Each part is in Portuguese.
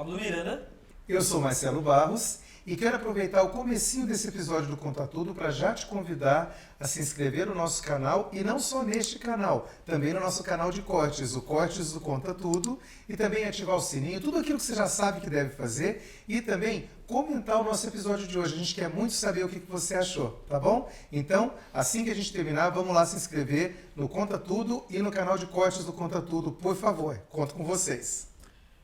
Pablo Miranda. Eu sou Marcelo Barros e quero aproveitar o comecinho desse episódio do Conta Tudo para já te convidar a se inscrever no nosso canal e não só neste canal, também no nosso canal de cortes, o Cortes do Conta Tudo, e também ativar o sininho, tudo aquilo que você já sabe que deve fazer e também comentar o nosso episódio de hoje. A gente quer muito saber o que você achou, tá bom? Então, assim que a gente terminar, vamos lá se inscrever no Conta Tudo e no canal de cortes do Conta Tudo, por favor. Conto com vocês.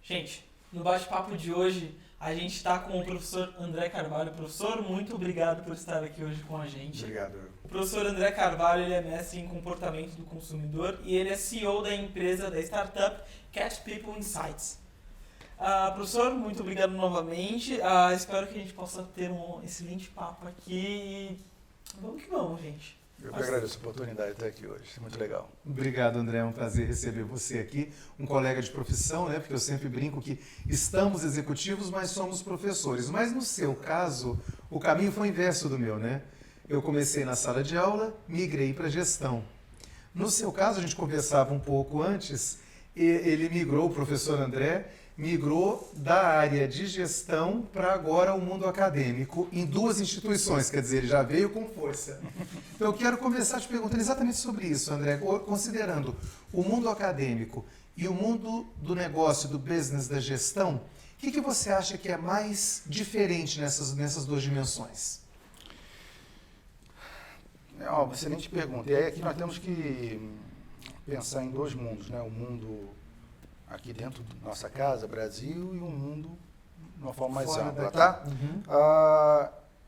Gente, no bate-papo de hoje, a gente está com o professor André Carvalho. Professor, muito obrigado por estar aqui hoje com a gente. Obrigado. O professor André Carvalho ele é mestre em comportamento do consumidor e ele é CEO da empresa, da startup Catch People Insights. Professor, muito obrigado novamente. Espero que a gente possa ter um excelente papo aqui. Vamos que vamos, gente. Eu que agradeço a oportunidade de estar aqui hoje, é muito legal. Obrigado, André, é um prazer receber você aqui, um colega de profissão, né? Porque eu sempre brinco que estamos executivos, mas somos professores. Mas no seu caso, o caminho foi o inverso do meu, né? Eu comecei na sala de aula, migrei para gestão. No seu caso, a gente conversava um pouco antes, ele migrou, o professor André, migrou da área de gestão para agora o mundo acadêmico em duas instituições, quer dizer, ele já veio com força. Então eu quero começar te perguntando exatamente sobre isso, André, considerando o mundo acadêmico e o mundo do negócio, do business, da gestão, o que você acha que é mais diferente nessas duas dimensões? É uma excelente pergunta. E aí aqui nós temos que pensar em dois mundos, né? O mundo aqui dentro da nossa casa, Brasil, e um mundo de uma forma mais ampla, tá? Uhum.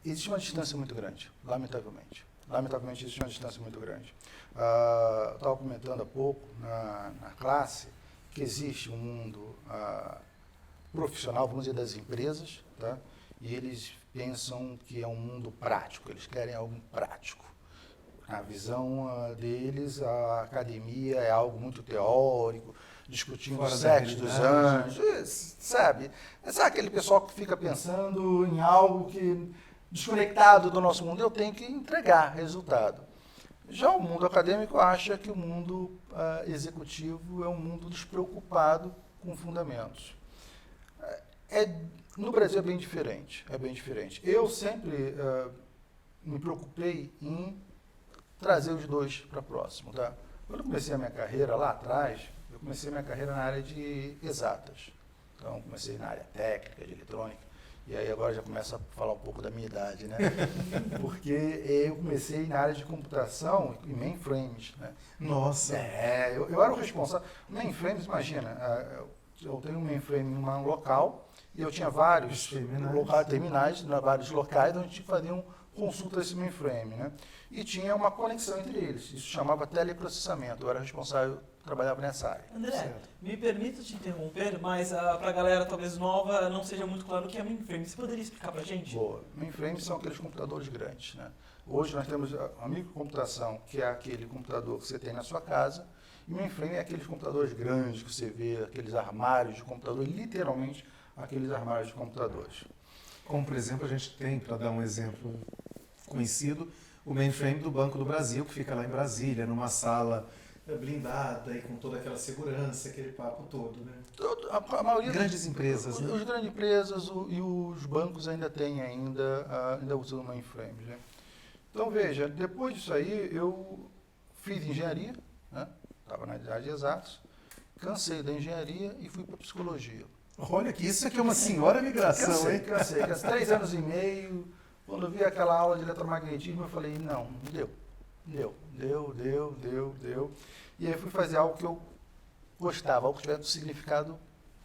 Existe uma distância muito grande, lamentavelmente. Lamentavelmente existe uma distância muito grande. Eu estava comentando há pouco na classe que existe um mundo profissional, vamos dizer, das empresas, tá? E eles pensam que é um mundo prático, eles querem algo prático. A visão deles, a academia é algo muito teórico, discutindo o sexo dos anjos, sabe? Sabe aquele pessoal que fica pensando em algo que desconectado do nosso mundo, eu tenho que entregar resultado. Já o mundo acadêmico acha que o mundo executivo é um mundo despreocupado com fundamentos. No Brasil é bem diferente, Eu sempre me preocupei em trazer os dois para próximo, tá? Quando eu comecei a minha carreira lá atrás, eu comecei a minha carreira na área de exatas. Então, comecei na área técnica, de eletrônica. E aí agora já começo a falar um pouco da minha idade, né? Porque eu comecei na área de computação e mainframes, né? Nossa! Eu era o responsável. Mainframes, imagina, eu tenho um mainframe em um local e eu tinha vários terminais, vários locais onde a gente fazia consulta desse mainframe, né? E tinha uma conexão entre eles. Isso chamava teleprocessamento. Eu era responsável, trabalhava nessa área. André, Certo. Me permita te interromper, mas para a galera talvez nova não seja muito claro o que é mainframe. Você poderia explicar para a gente? Boa. Mainframes são aqueles computadores grandes, né? Hoje nós temos a microcomputação, que é aquele computador que você tem na sua casa, e o mainframe é aqueles computadores grandes que você vê, aqueles armários de computadores, literalmente aqueles armários de computadores. Como, por exemplo, a gente tem, para dar um exemplo conhecido, o mainframe do Banco do Brasil, que fica lá em Brasília, numa sala blindada e com toda aquela segurança, aquele papo todo, né? A maioria grandes empresas, né? As grandes empresas e os bancos ainda usam mainframe, né? Então, veja, depois disso aí, eu fiz engenharia, né? Estava na área de exatos, cansei da engenharia e fui para psicologia. Olha que isso aqui é uma senhora migração, hein? Cansei. 3 anos e meio. Quando eu vi aquela aula de eletromagnetismo, eu falei, não, deu. E aí fui fazer algo que eu gostava, algo que tivesse significado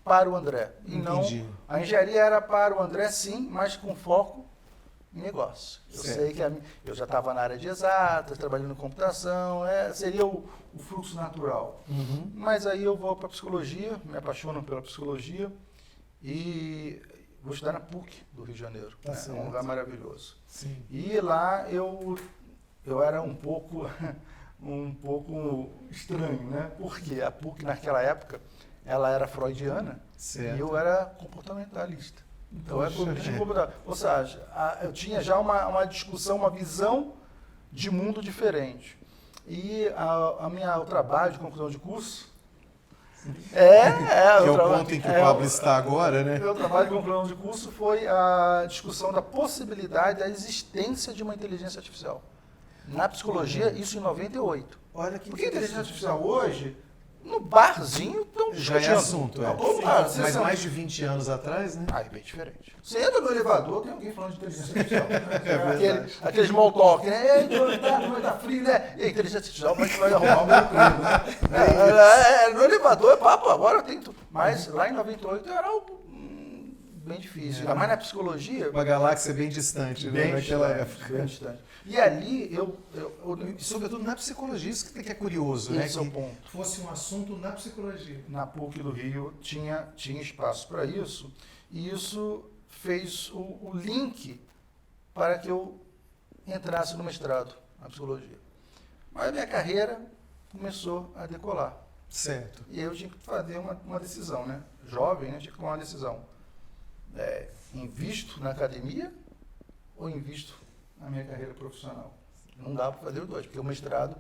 para o André. E Entendi. não, a engenharia era para o André, sim, mas com foco em negócio. Eu sei que eu já estava na área de exatas, trabalhando em computação, seria o fluxo natural. Uhum. Mas aí eu vou para a psicologia, me apaixono pela psicologia e vou estudar na PUC do Rio de Janeiro. É um lugar maravilhoso. Sim. E lá eu era um pouco estranho, né? Porque a PUC naquela época ela era freudiana, certo, e eu era comportamentalista. Então ou seja, eu tinha já uma discussão, uma visão de mundo diferente. E o trabalho de conclusão de curso Que é o trabalho- ponto em que o Pablo está agora, né? Meu trabalho com plano de curso foi a discussão da possibilidade da existência de uma inteligência artificial. Na psicologia, isso em 98. Olha que Porque a inteligência artificial hoje, no barzinho, estão já é assunto, é. Você Mas sabe- mais de 20 anos atrás, né? Ah, é bem diferente. Você entra no elevador, tem alguém falando de inteligência artificial. verdade. Aquele small talk, né? Ei, tá frio, né? E a inteligência artificial vai arrumar o meu emprego, né? No elevador é papo, agora tem tudo. Mas lá em 98 era algo bem difícil. Ainda mais na psicologia. Uma galáxia bem distante, né? Bem Naquela distante, época. bem distante. E ali E, sobretudo na psicologia, isso que é curioso, né? esse é o Que ponto. fosse um assunto na psicologia. Na PUC do Rio tinha espaço para isso, e isso fez o link para que eu entrasse no mestrado na psicologia. Mas a minha carreira começou a decolar. Certo. E eu tinha que fazer uma decisão, né? Jovem, né? Tinha que tomar uma decisão. Invisto na academia ou invisto na minha carreira profissional? Não dá para fazer os dois, porque o mestrado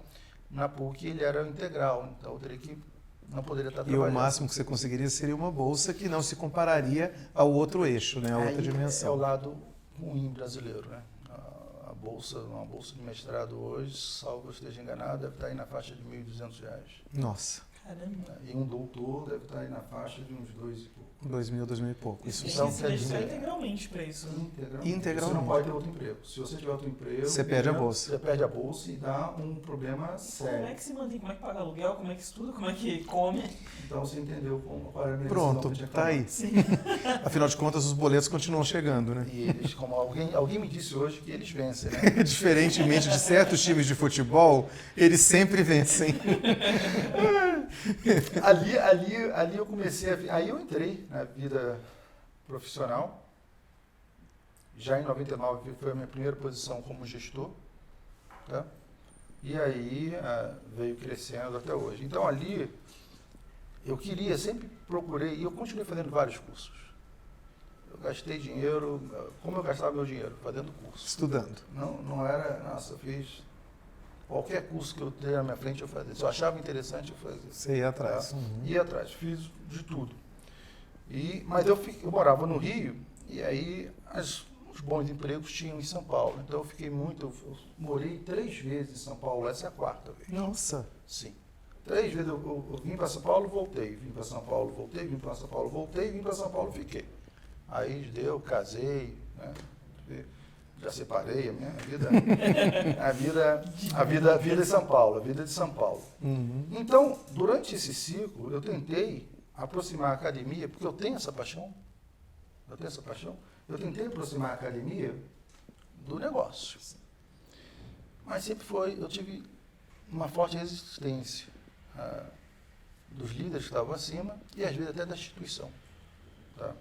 na PUC ele era integral, então eu teria que não poderia estar E o trabalhando. máximo que você conseguiria seria uma bolsa que não se compararia ao outro eixo, né? A outra Aí é o dimensão. lado ruim brasileiro, né? Uma bolsa de mestrado hoje, salvo eu esteja enganado, deve estar aí na faixa de R$ 1.200. Nossa, Caramba. E um doutor deve estar aí na faixa de uns 2 e pouco. 2.000 e pouco. Isso Tem Então, que se quer dedicar dizer- integralmente para isso. Né? Integralmente. Você não pode ter outro emprego. Se você tiver outro emprego, Você perde a bolsa. Você perde a bolsa e dá um problema Como é sério. que se mantém? Como é que paga aluguel? Como é que estuda? Como é que come? Então você entendeu qual era a minha Pronto, decisão que eu tinha que tá tomar. aí. Sim. Afinal de contas, os boletos continuam chegando, né? E eles, como alguém me disse hoje que eles vencem, né? Diferentemente de certos times de futebol, eles sempre vencem. ali eu comecei aí eu entrei na vida profissional. Já em 99 foi a minha primeira posição como gestor, tá? E aí veio crescendo até hoje. Então ali eu sempre procurei, e eu continuei fazendo vários cursos. Eu gastei dinheiro, como eu gastava meu dinheiro? Fazendo curso. Estudando. Não era, nossa, eu fiz qualquer curso que eu tenha na minha frente eu fazia. Se eu achava interessante, eu fazia. Você ia atrás. Ia atrás, fiz de tudo. Mas eu morava no Rio, e aí os bons empregos tinham em São Paulo. Então eu fiquei eu morei 3 vezes em São Paulo, essa é a 4ª vez. Nossa. Sim. 3 vezes eu vim para São Paulo, voltei. Vim para São Paulo, voltei. Vim para São Paulo, voltei. Vim para São Paulo, fiquei. Aí casei, né? Já separei a minha vida. A vida de São Paulo, a vida de São Paulo. Uhum. Então, durante esse ciclo, eu tentei aproximar a academia, porque eu tenho essa paixão. Eu tentei aproximar a academia do negócio. Mas sempre eu tive uma forte resistência dos líderes que estavam acima e às vezes até da instituição. Tá?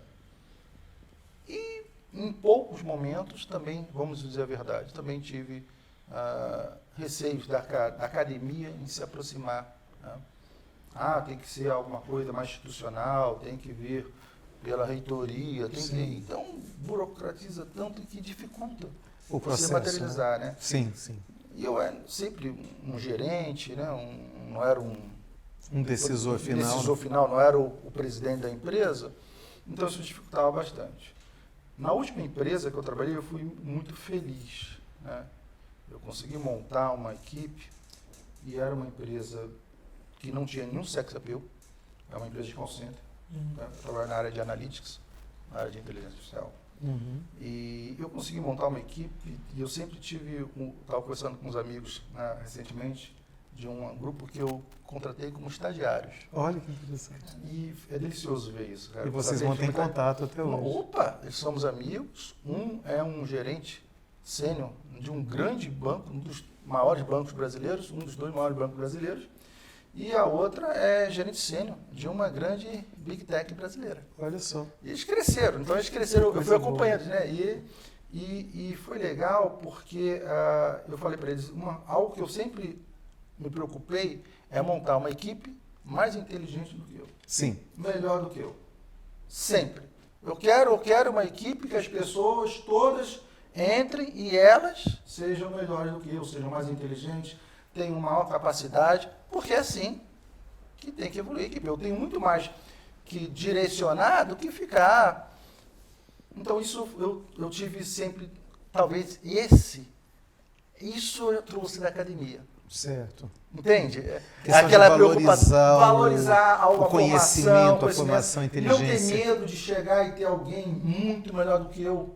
E em poucos momentos também, vamos dizer a verdade, também tive receios da academia em se aproximar. Né? Tem que ser alguma coisa mais institucional, tem que vir pela reitoria, então burocratiza tanto que dificulta O processo, se materializar, né? Sim, sim. E eu era sempre um gerente, né? Não era Um decisor final. decisor final, não era o presidente da empresa, então isso dificultava bastante. Na última empresa que eu trabalhei, eu fui muito feliz, né? Eu consegui montar uma equipe e era uma empresa que não tinha nenhum sex appeal, é uma empresa de call center. Eu trabalho na área de analytics, na área de inteligência artificial. Uhum. E eu consegui montar uma equipe e eu sempre estava conversando com uns amigos recentemente, de um grupo que eu contratei como estagiários. Olha que interessante. E é delicioso ver isso, cara. E vocês Saber mantêm que tá- contato até hoje. Opa, eles somos amigos. Um é um gerente sênior de um grande banco, um dos maiores bancos brasileiros, um dos 2 maiores bancos brasileiros. E a outra é gerente sênior de uma grande Big Tech brasileira. Olha só. E eles cresceram, eu fui Coisa acompanhando, né? E foi legal porque eu falei para eles, algo que eu sempre me preocupei é montar uma equipe mais inteligente do que eu. Sim. Melhor do que eu. Sempre. Eu quero uma equipe que as pessoas todas entrem e elas sejam melhores do que eu, sejam mais inteligentes, tenham maior capacidade, porque assim que tem que evoluir a equipe. Eu tenho muito mais que direcionar do que ficar. Então, isso eu tive sempre, talvez, isso eu trouxe da academia. Certo. Entende? Aquela preocupação, valorizar o conhecimento, a formação, a inteligência. Não ter medo de chegar e ter alguém muito melhor do que eu.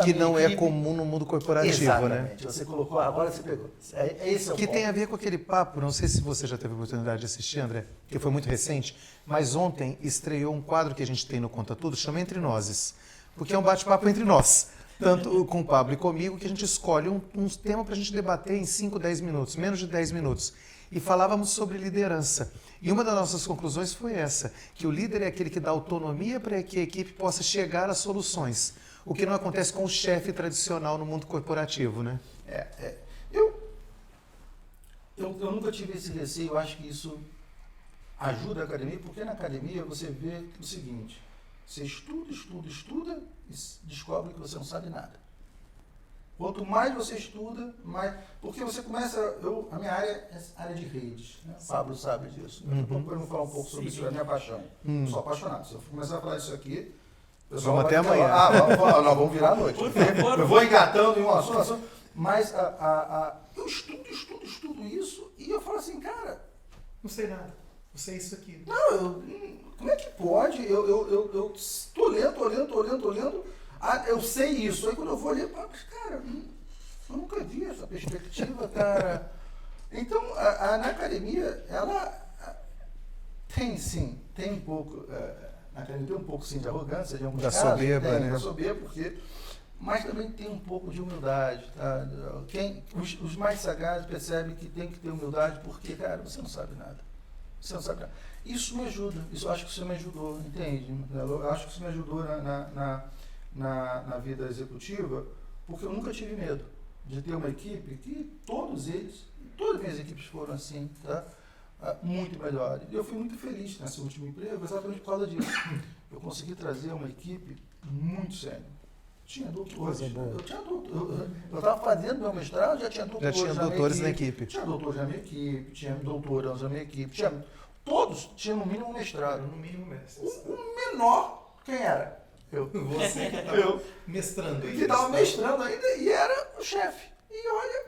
Que não é comum no mundo corporativo, exatamente. né? Você colocou, agora você pegou. Esse é o que ponto. tem a ver com aquele papo, não sei se você já teve a oportunidade de assistir, André, que foi muito recente, mas ontem estreou um quadro que a gente tem no Conta Tudo, chama Entre Nozes, porque é um bate-papo entre nós, tanto com o Pablo e comigo, que a gente escolhe um tema para a gente debater em 5, 10 minutos, menos de 10 minutos. E falávamos sobre liderança. E uma das nossas conclusões foi essa, que o líder é aquele que dá autonomia para que a equipe possa chegar a soluções. O que não acontece com o chefe tradicional no mundo corporativo, né? Eu nunca tive esse receio, eu acho que isso ajuda a academia, porque na academia você vê o seguinte, você estuda e descobre que você não sabe nada. Quanto mais você estuda, mais... Porque você começa... a minha área é área de redes. Né? O Pablo sabe disso. Daqui a pouco eu vou falar um pouco sobre isso, é a minha paixão. Eu sou apaixonado. Se eu começar a falar isso aqui... Vamos até amanhã. Nós vamos virar à noite. Por favor. Eu vou engatando em um assunto. Mas eu estudo isso e eu falo assim, cara... Não sei nada. Eu sei isso aqui. Não, como é que pode? Eu estou olhando... eu sei isso. Aí quando eu vou ler, cara, eu nunca vi essa perspectiva, cara. Então, na academia, ela tem um pouco... na academia tem um pouco, sim, de arrogância, de alguns casos. Da soberba, né? Da soberba, porque... Mas também tem um pouco de humildade, tá? Os mais sagazes percebem que tem que ter humildade, porque, cara, você não sabe nada. Você não sabe nada. Isso me ajuda. Eu acho que isso me ajudou, entende? Eu acho que isso me ajudou na vida executiva, porque eu nunca tive medo de ter uma equipe que todas as minhas equipes foram assim, tá? Muito melhores. E eu fui muito feliz nesse último emprego, exatamente por causa disso. Eu consegui trazer uma equipe muito séria. Tinha doutores. Eu estava fazendo meu mestrado, já tinha doutores na equipe. Tinha doutores na minha equipe, tinha doutorandos na minha equipe, todos tinham no mínimo um mestrado. No mínimo mestre. O menor, quem era? Você que estava mestrando ainda. Que estava mestrando ainda e era o chefe. E olha,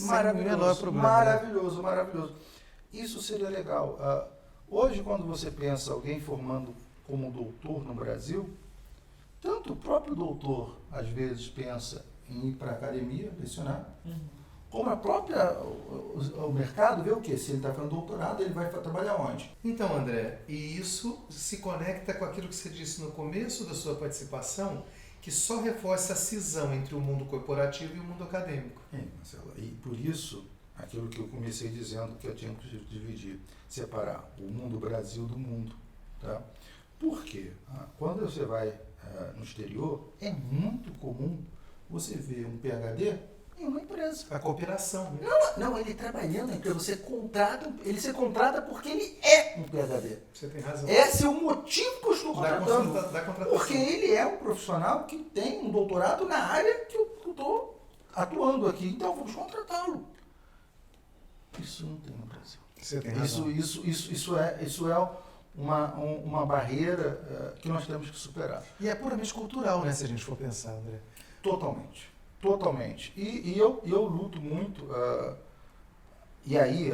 maravilhoso, maravilhoso. Isso seria legal. Hoje, quando você pensa alguém formando como doutor no Brasil, tanto o próprio doutor, às vezes, pensa em ir para a academia, lecionar, como o mercado vê o quê? Se ele está fazendo doutorado, ele vai trabalhar onde? Então, André, e isso se conecta com aquilo que você disse no começo da sua participação, que só reforça a cisão entre o mundo corporativo e o mundo acadêmico. Marcelo, e por isso, aquilo que eu comecei dizendo que eu tinha que dividir, separar o mundo Brasil do mundo. Tá? Por quê? Quando você vai no exterior, é muito comum você ver um PhD em uma empresa. A cooperação. Né? Não, ele trabalhando na empresa, ele se contrata porque ele é um PhD. Você tem razão. Esse é o motivo que eu estou contratando. Da contratação. Porque ele é um profissional que tem um doutorado na área que eu estou atuando aqui. Então, vamos contratá-lo. Isso não tem no Brasil. Você tem razão. Isso é uma barreira que nós temos que superar. E é puramente cultural, né, se a gente for pensar, André? Totalmente. E eu luto muito. E aí,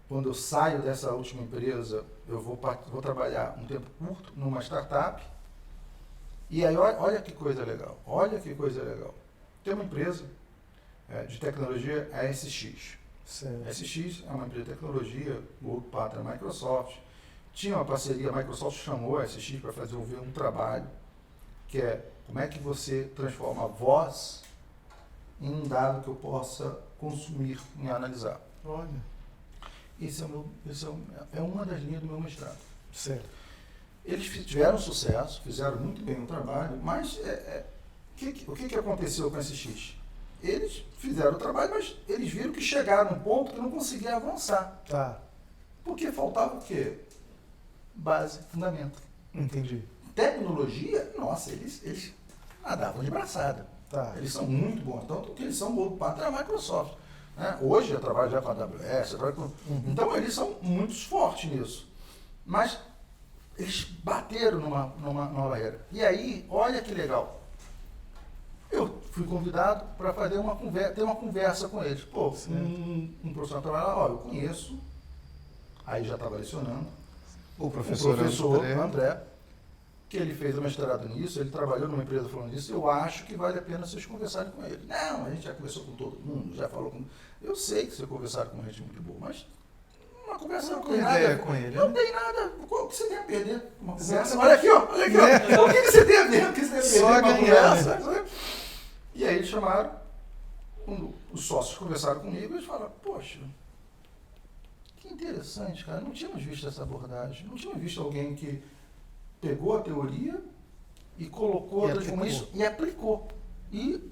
quando eu saio dessa última empresa, eu vou trabalhar um tempo curto numa startup. E aí, olha que coisa legal. Tem uma empresa de tecnologia, a SX. Certo. A SX é uma empresa de tecnologia, Gold Partner Microsoft. Tinha uma parceria, a Microsoft chamou a SX para fazer um trabalho, que é como é que você transforma a voz em um dado que eu possa consumir e analisar. Olha. Isso é uma das linhas do meu mestrado. Certo. Eles tiveram sucesso, fizeram muito bem o trabalho, mas o que aconteceu com a SX? Eles fizeram o trabalho, mas eles viram que chegaram num ponto que não conseguiam avançar. Tá. Porque faltava o quê? Base, fundamento. Entendi. Tecnologia, nossa, eles nadavam de braçada. Tá. Eles são muito bons, tanto que eles são o Gold Partner da Microsoft. Né? Hoje eu trabalho já com a AWS, então eles são muito fortes nisso. Mas eles bateram numa barreira. E aí, olha que legal. Eu fui convidado para ter uma conversa com eles. Pô, um profissional trabalha lá, eu conheço, aí já estava lecionando, O professor André, que ele fez o mestrado nisso, ele trabalhou numa empresa falando disso, eu acho que vale a pena vocês conversarem com ele. Não, a gente já conversou com todo mundo, já falou com... Eu sei que vocês conversaram com gente muito boa, mas uma conversa não tem nada com ele. Não tem nada. O que você tem a perder? Uma conversa. Olha aqui, ó. O que você tem a ver? O que você tem a perder? Só uma conversa. Né? E aí eles chamaram, os sócios conversaram comigo e eles falaram, poxa, que interessante, cara. Não tínhamos visto essa abordagem. Não tínhamos visto alguém que pegou a teoria e colocou como isso e aplicou. E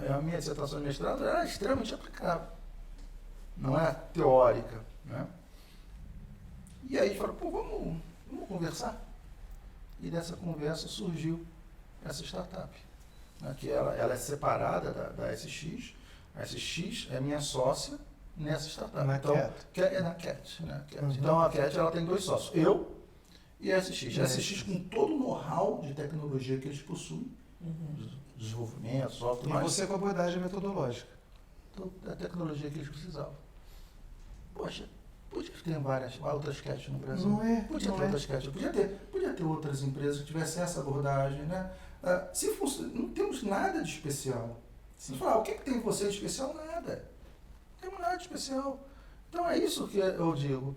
a minha dissertação de mestrado era extremamente aplicável. Não é teórica. Né? E aí falaram, pô, vamos conversar. E dessa conversa surgiu essa startup. Né? Que ela é separada da SX. A SX é minha sócia nessa startup. Na É na Cat. Né? Então a Cat ela tem 2 sócios. Eu e a SX. A SX com todo o know-how de tecnologia que eles possuem. Desenvolvimento, software. E você com a abordagem metodológica. A tecnologia que eles precisavam. Poxa, podia ter várias outras Cats no Brasil. Podia ter outras Cats. Podia ter outras empresas que tivessem essa abordagem, né? Não temos nada de especial. Se falar, o que tem em você de especial? Nada. Não temos nada de especial. Então é isso que eu digo.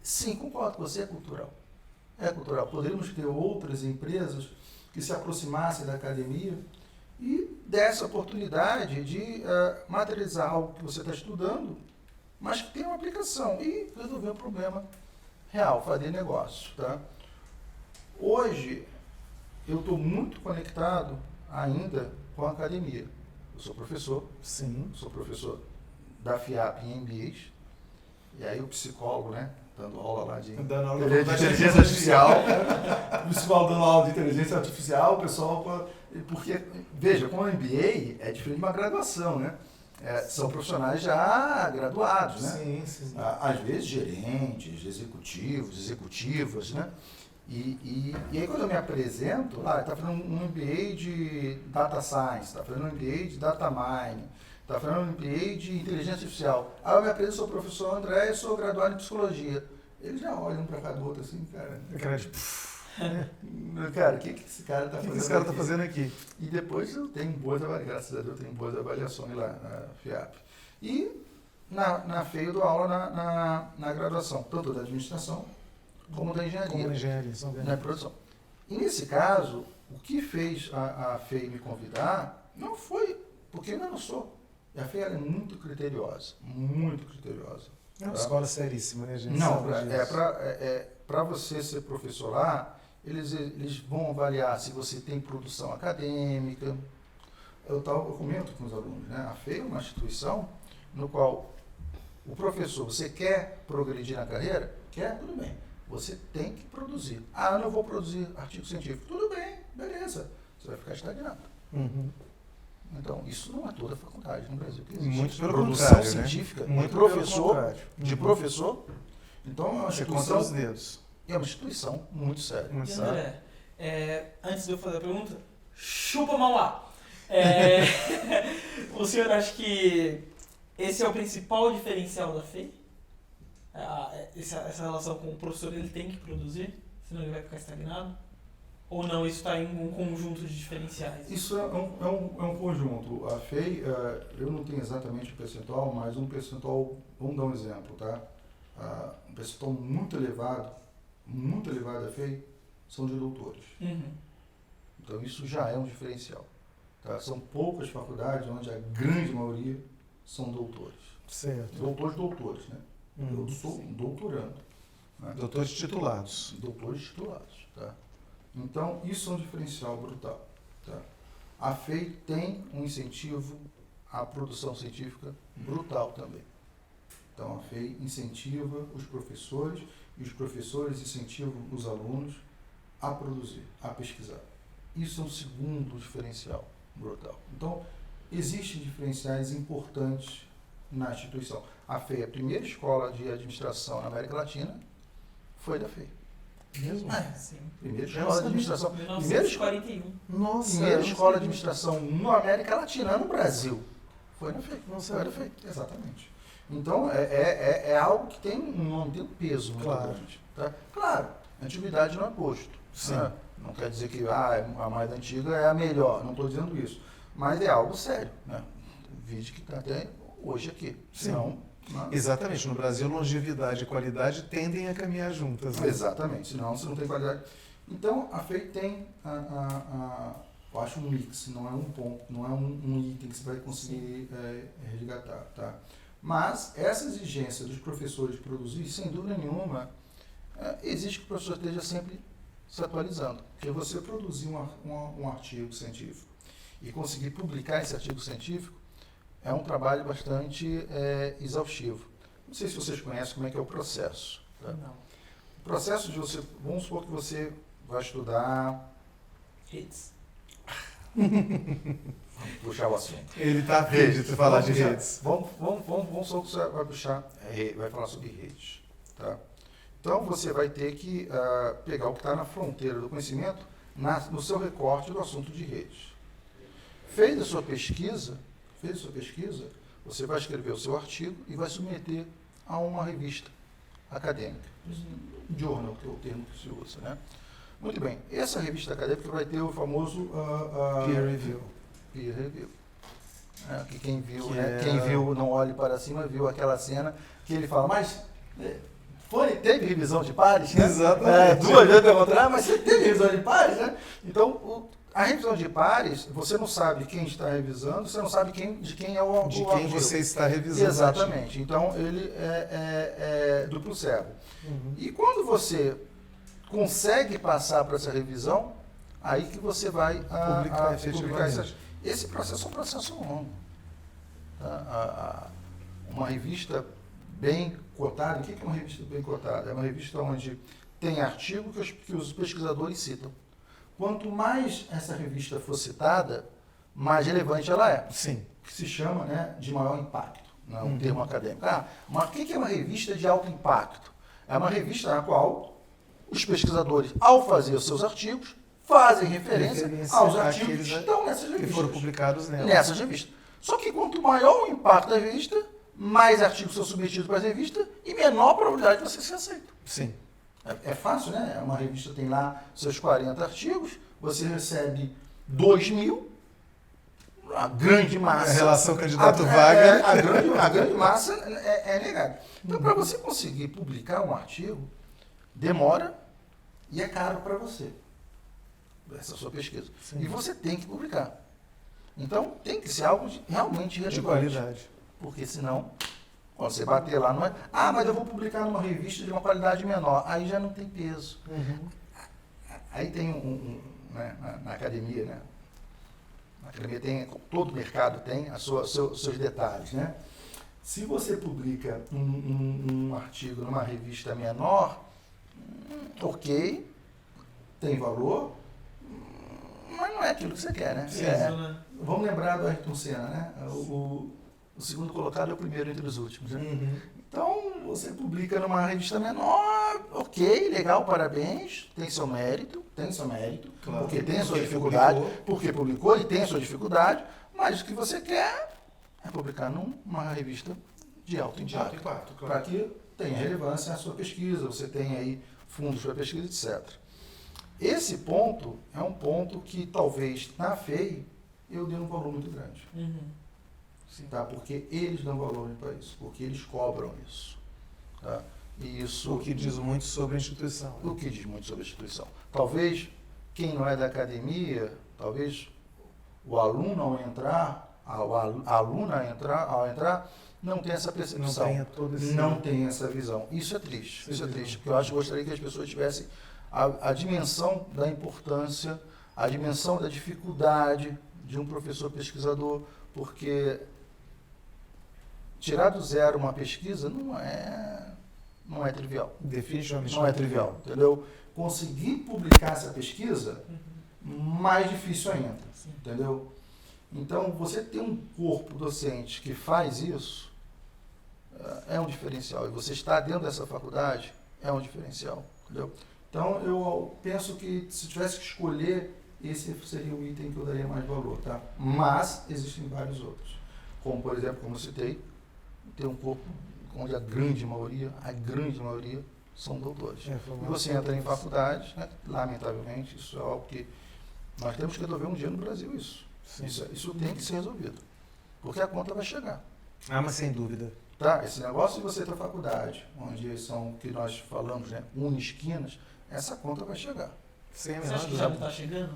Sim, concordo com você, é cultural. É cultural. Poderíamos ter outras empresas que se aproximassem da academia e dessa oportunidade de materializar algo que você está estudando, mas que tem uma aplicação e resolver um problema real, fazer negócio. Tá? Hoje, eu estou muito conectado ainda com a academia. Eu sou professor. Sim. Sou professor da FIAP em MBAs. E aí o psicólogo, né? Dando aula lá de inteligência artificial. O psicólogo dando aula de inteligência artificial, o pessoal... Porque, veja, com o MBA é diferente de uma graduação, né? São profissionais já graduados, né? Sim. Às vezes gerentes, executivas, né? E aí quando eu me apresento, está fazendo um MBA de Data Science, está fazendo um MBA de Data Mining, está fazendo um MBA de Inteligência Artificial. Aí eu me apresento, sou o professor André e sou graduado em Psicologia. Eles já olham um para cada outro assim, cara. Cara, o que esse cara está fazendo? O que esse cara está fazendo aqui? E depois eu tenho boas avaliações, graças a Deus, eu tenho boas avaliações lá na FIAP. E na FEI eu dou aula na graduação, tanto da administração como da engenharia. Na produção. E nesse caso, o que fez a FEI me convidar não foi porque eu não sou. A FEI ela é muito criteriosa. É uma escola seríssima, né, gente? Não, para você ser professor lá, eles vão avaliar se você tem produção acadêmica. Eu comento com os alunos, né? A FEI é uma instituição no qual o professor, você quer progredir na carreira? Quer? Tudo bem. Você tem que produzir. Eu não vou produzir artigo científico. Tudo bem, beleza. Você vai ficar estagnado. Então, isso não é toda a faculdade no Brasil que existe. Muito pelo produção contrário, científica, né? Muito de professor. Então, é uma instituição, os dedos. É uma instituição muito séria. E André, antes de eu fazer a pergunta, chupa Mauá. O senhor acha que esse é o principal diferencial da FEI? Essa relação com o professor, ele tem que produzir, senão ele vai ficar estagnado? Ou não, isso está em um conjunto de diferenciais? Isso é um conjunto. A FEI, eu não tenho exatamente o percentual, mas um percentual, vamos dar um exemplo, tá? Um percentual muito elevado da FEI, são de doutores. Então isso já é um diferencial. Tá? São poucas faculdades onde a grande maioria são doutores. Certo. Doutores, né? Eu sou doutorando. Né? Doutores titulados. Doutores titulados, tá? Então, isso é um diferencial brutal. Tá? A FEI tem um incentivo à produção científica brutal também. Então, a FEI incentiva os professores e os professores incentivam os alunos a produzir, a pesquisar. Isso é um segundo diferencial brutal. Então, existem diferenciais importantes na instituição. A FEI, a primeira escola de administração na América Latina, foi da FEI. Mesmo? Sim. Primeira escola de administração. 1941. Nossa, Primeira eu não escola de sabia. administração na América Latina, no Brasil. Foi na FEI. Não Foi sabia. na FEI, exatamente. Então, é algo que tem um nome, tem um peso muito Claro. grande. Tá? Claro, a antiguidade não é posto. Sim. Né? Não quer dizer que a mais antiga é a melhor, não estou dizendo isso. Mas é algo sério. Né? Vide que está até hoje aqui. Sim. Senão, né? Exatamente. No Brasil, longevidade e qualidade tendem a caminhar juntas. Né? Exatamente, senão você não tem qualidade. Então, a FEI tem, eu acho, um mix, não é um ponto, não é um item que você vai conseguir resgatar, tá? Mas essa exigência dos professores de produzir, sem dúvida nenhuma, exige que o professor esteja sempre se atualizando. Porque você produzir um artigo científico e conseguir publicar esse artigo científico é um trabalho bastante exaustivo. Não sei se vocês conhecem como é que é o processo. Tá? Não. O processo de você, vamos supor que você vai estudar, Redes. vamos puxar o assunto. Ele está afim de falar de Vamos puxar- redes. Vamos supor que você vai puxar, vai falar sobre redes. Tá? Então você vai ter que pegar o que está na fronteira do conhecimento no seu recorte do assunto de redes. Fez a sua pesquisa, você vai escrever o seu artigo e vai submeter a uma revista acadêmica. Journal, que é o termo que se usa, né? Muito bem. Essa revista acadêmica vai ter o famoso Peer review. peer review. Que quem viu, Que né? é- Quem viu Não Olhe Para Cima viu aquela cena que ele fala, mas teve revisão de pares, né? Exatamente. Duas vezes perguntar, mas você teve revisão de pares, né? Então, a revisão de pares, você não sabe quem está revisando, você não sabe de quem é o De o quem artigo. você está revisando. Exatamente. Então, ele é duplo cego. Uhum. E quando você consegue passar para essa revisão, aí que você vai Publicar publicar esse processo é um processo longo. Tá? Uma revista bem cotada, o que é uma revista bem cotada? É uma revista onde tem artigo que os pesquisadores citam. Quanto mais essa revista for citada, mais relevante ela é. Sim. Que se chama, né, de maior impacto, né, um termo acadêmico. Mas o que é uma revista de alto impacto? É uma revista na qual os pesquisadores, ao fazer os seus artigos, fazem referência aos artigos que estão nessas que revistas. foram publicados nela. Nessas revistas. Só que quanto maior o impacto da revista, mais artigos são submetidos para a revista e menor a probabilidade de você ser aceito. Sim. É fácil, né? Uma revista tem lá seus 40 artigos, você recebe 2.000, a grande massa. A relação candidato-vaga. A grande massa é negada. Então, para você conseguir publicar um artigo, demora e é caro para você. Essa é a sua pesquisa. Sim. E você tem que publicar. Então, tem que ser algo realmente relevante. De qualidade. Porque senão, quando você bater lá, não é. Mas eu vou publicar numa revista de uma qualidade menor. Aí já não tem peso. Uhum. Aí tem né, na academia, né? Na academia tem, todo mercado tem seus detalhes, né? Se você publica um artigo numa revista menor, ok, tem valor, mas não é aquilo que você quer, né? Sim, né? Vamos lembrar do Ayrton Senna, né? O segundo colocado é o primeiro entre os últimos, né? Uhum. Então, você publica numa revista menor, ok, legal, parabéns, tem seu mérito, Claro. porque tem a sua Porque dificuldade, publicou. porque publicou e tem a sua dificuldade, mas o que você quer é publicar numa revista de alto De alto impacto, impacto, para claro. que tenha relevância na sua pesquisa, você tenha aí fundos para pesquisa, etc. Esse ponto é um ponto que talvez na FEI eu dê um valor muito grande. Uhum. Tá? Porque eles dão valor para isso, porque eles cobram isso. Tá? E isso O que diz muito sobre a instituição. o que diz muito sobre a instituição. Talvez quem não é da academia, talvez o aluno ao entrar, a aluna ao entrar, não tenha essa percepção. Não tenha todo esse... Não tem essa visão. Isso é triste. Isso é triste, porque eu gostaria que as pessoas tivessem a dimensão da importância, a dimensão da dificuldade de um professor pesquisador, porque tirar do zero uma pesquisa não é trivial. Definitivamente Não é trivial, entendeu? Conseguir publicar essa pesquisa, mais difícil ainda, Sim. entendeu? Então, você ter um corpo docente que faz isso, é um diferencial. E você estar dentro dessa faculdade é um diferencial, entendeu? Então, eu penso que se tivesse que escolher, esse seria o item que eu daria mais valor, tá? Mas existem vários outros. Como, por exemplo, como eu citei, tem um corpo onde a grande maioria são doutores. E você entra em faculdade, né? Lamentavelmente, isso é algo que nós temos que resolver um dia no Brasil, isso. Isso tem que ser resolvido. Porque a conta vai chegar. Ah, mas sem dúvida. Tá? Esse negócio de você ter faculdade, onde são, que nós falamos, né, esquinas, essa conta vai chegar. Você acha que já está chegando?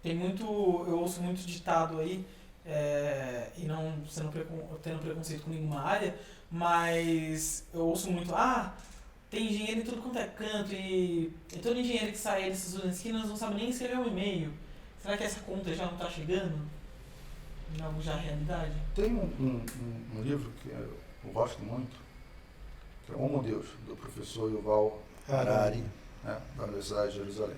Tem muito, eu ouço muito ditado aí, e não tendo preconceito com nenhuma área, mas eu ouço muito, tem engenheiro em tudo quanto é canto, e todo engenheiro que sai dessas esquinas não sabe nem escrever um e-mail. Será que essa conta já não está chegando? Não, já é realidade? Tem um livro que eu gosto muito, que é Homo Deus, do professor Yuval Harari, né, da Universidade de Jerusalém.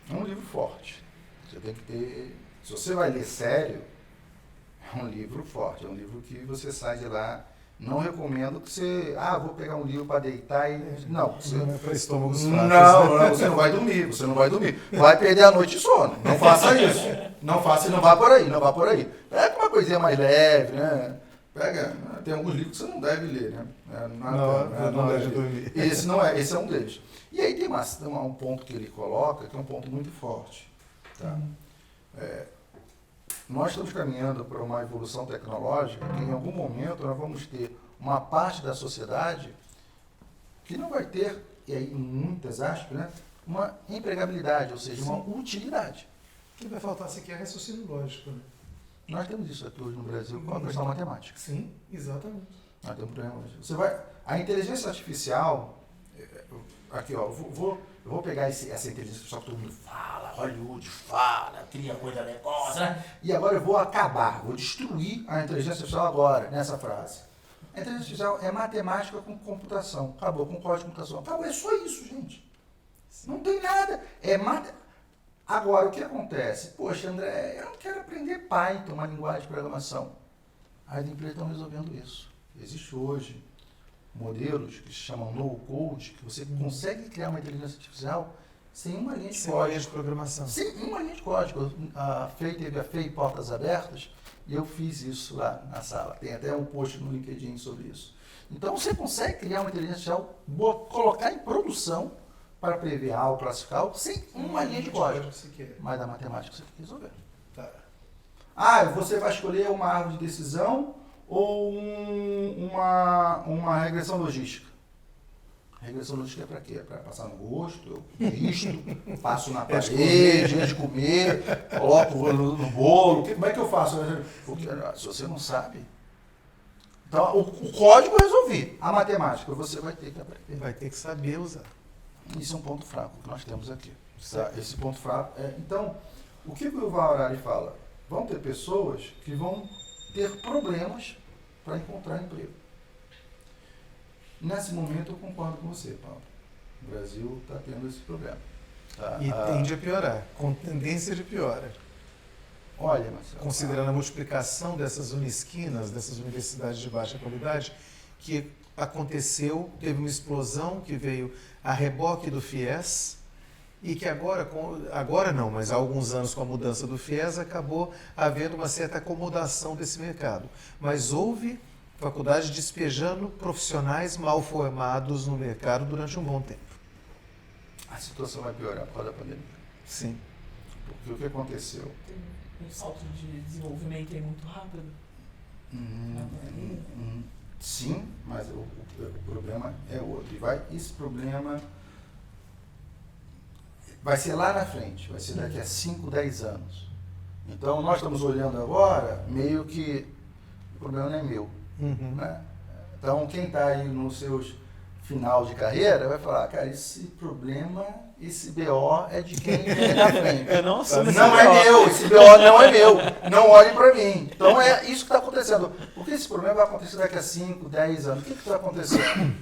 É um livro forte. Você tem que ter... Se você vai ler sério, é um livro forte. É um livro que você sai de lá... Não recomendo que você... vou pegar um livro para deitar e... Não, você... Não é para estômagos fracos. Não, você não vai dormir. Você não vai dormir. Vai perder a noite de sono. Não faça isso. Não faça e não vá por aí. Não vá por aí. Pega uma coisinha mais leve, né? Pega... Tem alguns livros que você não deve ler, né? Não deve dormir. Esse é um deles. E aí tem um ponto que ele coloca, que é um ponto muito forte. Tá? Nós estamos caminhando para uma evolução tecnológica que em algum momento nós vamos ter uma parte da sociedade que não vai ter, e aí em muitas aspas, né, uma empregabilidade, ou seja, uma utilidade. O que vai faltar sequer é raciocínio lógico, né? Nós temos isso aqui hoje no Brasil com a questão matemática. Sim, exatamente. Nós temos um problema hoje. A inteligência artificial, aqui ó, eu vou pegar essa inteligência artificial que todo mundo fala, Hollywood fala, cria coisa legal, né? E agora eu vou destruir a inteligência artificial agora, nessa frase. A inteligência artificial é matemática com computação. Acabou, com código de computação. Acabou, é só isso, gente. Não tem nada. Agora, o que acontece? Poxa, André, eu não quero aprender Python, uma linguagem de programação. As empresas estão resolvendo isso. Existe hoje modelos que se chamam no-code, que você consegue criar uma inteligência artificial sem uma linha de código. Sem uma linha de programação. Sem uma linha de código. A FEI teve a FEI Portas Abertas e eu fiz isso lá na sala. Tem até um post no LinkedIn sobre isso. Então você consegue criar uma inteligência artificial, colocar em produção para prever algo, classificar algo, sem uma linha de código. Mas a matemática você tem que resolver. Tá. Você vai escolher uma árvore de decisão ou uma regressão logística. Regressão logística é para quê? É para passar no rosto, eu visto, passo na parede, antes de comer, coloco no bolo. Como é que eu faço? Porque, se você não sabe... Então, o código eu resolvi. A matemática você vai ter que aprender. Vai ter que saber usar. Isso é um ponto fraco que nós temos aqui. Tá? Esse ponto fraco então, o que o Yuval Harari fala? Vão ter pessoas que vão ter problemas para encontrar emprego. Nesse momento eu concordo com você, Paulo. O Brasil está tendo esse problema. Tá? E tende a piorar, com tendência de piora. Olha, Marcelo, considerando a multiplicação dessas unisquinas, dessas universidades de baixa qualidade, que aconteceu, teve uma explosão que veio a reboque do FIES, e que agora não, mas há alguns anos com a mudança do FIES acabou havendo uma certa acomodação desse mercado. Mas houve faculdade despejando profissionais mal formados no mercado durante um bom tempo. A situação vai piorar por causa da pandemia. Sim. Porque o que aconteceu? Um salto de desenvolvimento aí muito rápido. Sim, mas o problema é outro. Esse problema vai ser lá na frente, vai ser daqui a 5, 10 anos. Então, nós estamos olhando agora, meio que o problema não é meu. Né? Então, quem está aí nos seus final de carreira vai falar, cara, esse problema, esse BO é de quem vem na frente. Eu não sou Não é meu, esse BO não é meu. Não olhe para mim. Então, é isso que está acontecendo. Porque esse problema vai acontecer daqui a 5, 10 anos. O que está acontecendo?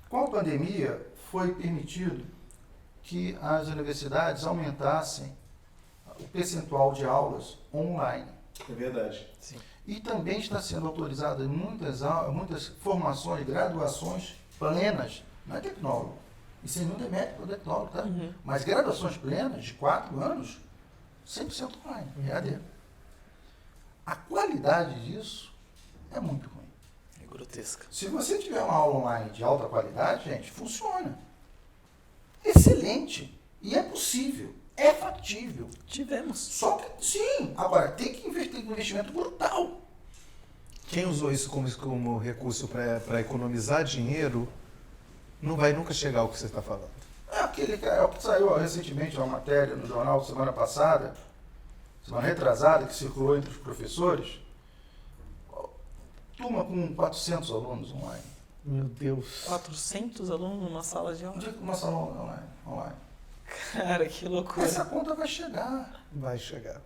Com a pandemia, foi permitido que as universidades aumentassem o percentual de aulas online. É verdade. Sim. E também está sendo autorizada em muitas formações, graduações plenas, não é tecnólogo, isso aí não é médico, é tecnólogo, tá? Mas graduações plenas de 4 anos, 100% online, EAD. A qualidade disso é muito ruim. É grotesca. Se você tiver uma aula online de alta qualidade, gente, funciona. Excelente. E é possível. É factível. Tivemos. Só que, sim, agora tem que investir um investimento brutal. Quem usou isso como recurso para economizar dinheiro não vai nunca chegar ao que você está falando. É aquele que saiu recentemente uma matéria no jornal semana passada, semana retrasada, que circulou entre os professores. Turma com 400 alunos online. Meu Deus. 400 alunos numa sala de aula? Uma sala online. Cara, que loucura. Essa conta vai chegar. Vai chegar.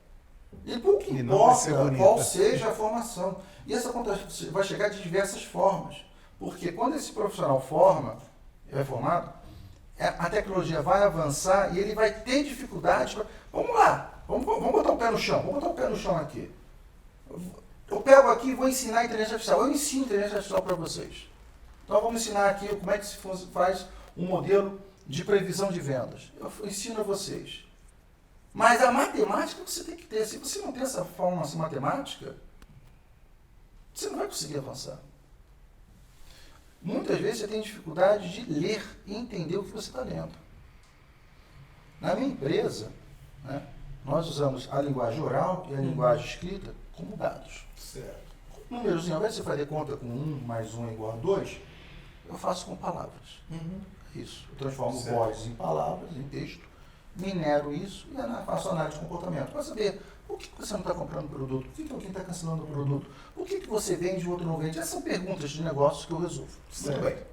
E pouco E não vai ser importa bonita. qual seja a formação. E essa conta vai chegar de diversas formas. Porque quando esse profissional é formado, a tecnologia vai avançar e ele vai ter dificuldade. Vamos lá, vamos botar o pé no chão. Vamos botar o pé no chão aqui. Eu pego aqui e vou ensinar inteligência artificial. Eu ensino inteligência artificial para vocês. Então vamos ensinar aqui como é que se faz um modelo de previsão de vendas. Eu ensino a vocês. Mas a matemática você tem que ter. Se você não tem essa formação matemática, você não vai conseguir avançar. Muitas vezes você tem dificuldade de ler e entender o que você está lendo. Na minha empresa, né, nós usamos a linguagem oral e a linguagem escrita como dados. Certo. Números, ao invés de você fazer conta com 1 mais 1 igual a 2, eu faço com palavras. Isso. Eu transformo vozes em palavras, em texto, minero isso e faço análise de comportamento. Para saber por que você não está comprando produto, por que alguém está cancelando o produto, por que você vende e o outro não vende. Essas são perguntas de negócios que eu resolvo. Certo. Muito bem.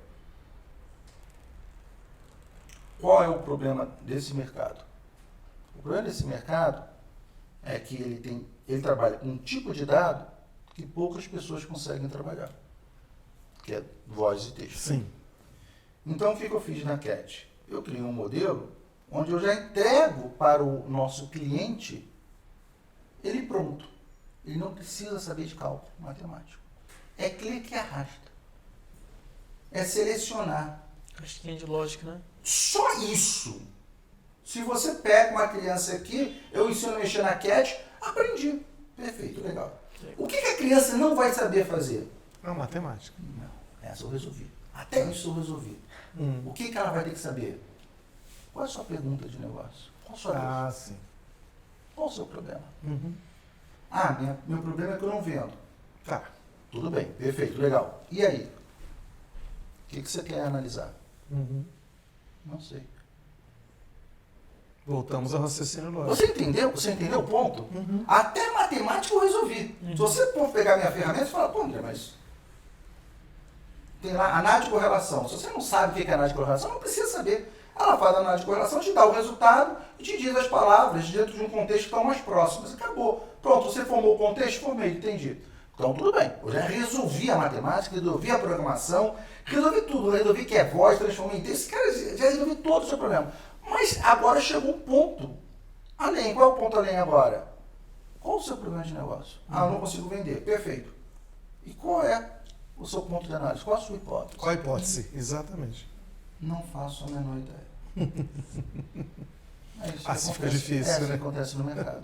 Qual é o problema desse mercado? O problema desse mercado é que ele trabalha com um tipo de dado que poucas pessoas conseguem trabalhar, que é voz e texto. Sim. Então, o que eu fiz na CAT? Eu criei um modelo onde eu já entrego para o nosso cliente ele pronto. Ele não precisa saber de cálculo matemático. É clique e arrasta. É selecionar. Caixinha de lógica, né? Só isso. Se você pega uma criança aqui, eu ensino a mexer na CAT, aprendi. Perfeito, legal. O que a criança não vai saber fazer? Não, matemática. Não, essa eu resolvi. Até isso eu resolvi. O que ela vai ter que saber? Qual é a sua pergunta de negócio? Qual a sua dúvida? Sim. Qual o seu problema? Meu problema é que eu não vendo. Tá. Tudo bem, perfeito, legal. E aí? O que você quer analisar? Não sei. Voltamos ao raciocínio lógico. Você entendeu? Você entendeu o ponto? Até matemática eu resolvi. Se você for pegar minha ferramenta e falar, pô, André, mas tem lá análise de correlação. Se você não sabe o que é análise de correlação, não precisa saber. Ela faz a análise de correlação, te dá o resultado e te diz as palavras dentro de um contexto que estão mais próximos. Acabou. Pronto, você formou o contexto? Formei, entendi. Então, tudo bem. Eu já resolvi a matemática, resolvi a programação, resolvi tudo. Resolvi que é voz, transformei em texto. Cara, já resolvi todo o seu problema. Mas agora chegou um ponto além. Qual é o ponto além agora? Qual o seu problema de negócio? Eu não consigo vender. Perfeito. E qual é o seu ponto de análise? Qual a sua hipótese? Qual a hipótese? Exatamente. Não faço a menor ideia. É isso Assim que fica acontece. difícil, É isso né? que acontece no mercado.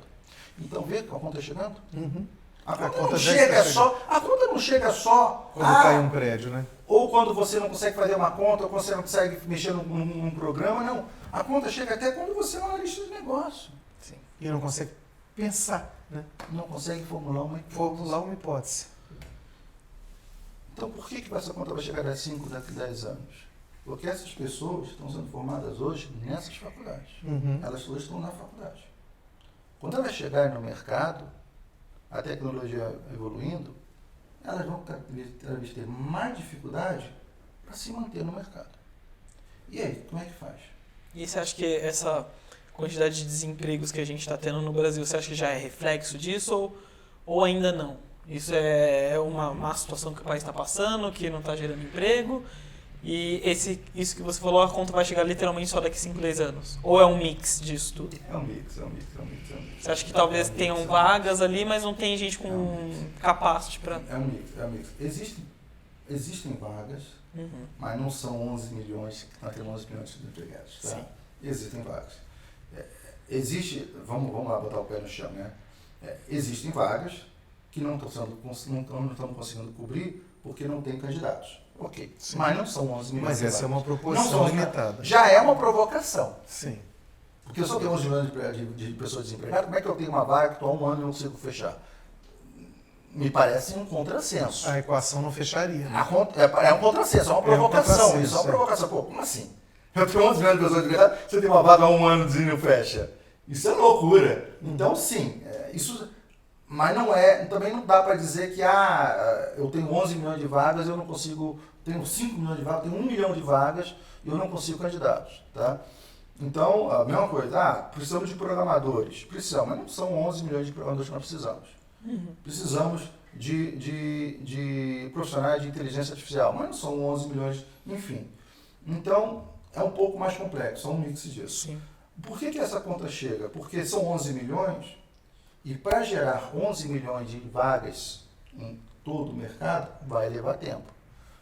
Então, vê que a conta chegando? A A conta conta não já chega está só. A conta não chega só. Quando cai um prédio, né? Ou quando você não consegue fazer uma conta, ou você não consegue mexer num programa, não. A conta chega até quando você é um analista de negócio. Sim. E não consegue pensar, né? Não consegue formular uma hipótese. Formular uma hipótese. Então, por que essa conta vai chegar a 5, daqui a 10 anos? Porque essas pessoas estão sendo formadas hoje nessas faculdades. Elas hoje estão na faculdade. Quando elas chegarem no mercado, a tecnologia evoluindo, elas vão talvez ter mais dificuldade para se manter no mercado. E aí, como é que faz? E você acha que essa quantidade de desempregos que a gente está tendo no Brasil, você acha que já é reflexo disso ou ainda não? Isso é uma má situação que o país está passando, que não está gerando emprego E isso que você falou, a conta vai chegar literalmente só daqui 5, 10 anos? Ou é um mix disso tudo? É um mix. Você acha que talvez tenham vagas ali, mas não tem gente com capacity para... É um mix. Existem vagas, mas não são 11 milhões, nós temos 11 milhões de empregados. Tá? Sim. Existem vagas. Vamos lá botar o pé no chão, né? Existem vagas que não estamos conseguindo cobrir porque não tem candidatos. Ok. Sim. Mas não são 11 milhões Mas de essa é vagas. uma proporção limitada. Já é uma provocação. Sim. Porque se eu tenho 11 milhões de pessoas desempregadas, como é que eu tenho uma vaga que estou há um ano e não consigo fechar? Me parece um contrassenso. A equação não fecharia. Né? É um contrassenso, é uma provocação. Isso é uma provocação. Pô, como assim? Eu tenho 11 milhões de pessoas desempregadas, você tem uma vaga há um ano e não fecha. Isso é loucura. Então, sim, isso... Mas não também não dá para dizer que eu tenho 11 milhões de vagas, eu não consigo, tenho 5 milhões de vagas, tenho 1 milhão de vagas e eu não consigo candidatos. Tá? Então, a mesma coisa, precisamos de programadores. Precisamos, mas não são 11 milhões de programadores que nós precisamos. Precisamos de profissionais de inteligência artificial, mas não são 11 milhões, enfim. Então, é um pouco mais complexo, é um mix disso. Sim. Por que essa conta chega? Porque são 11 milhões e para gerar 11 milhões de vagas em todo o mercado, vai levar tempo.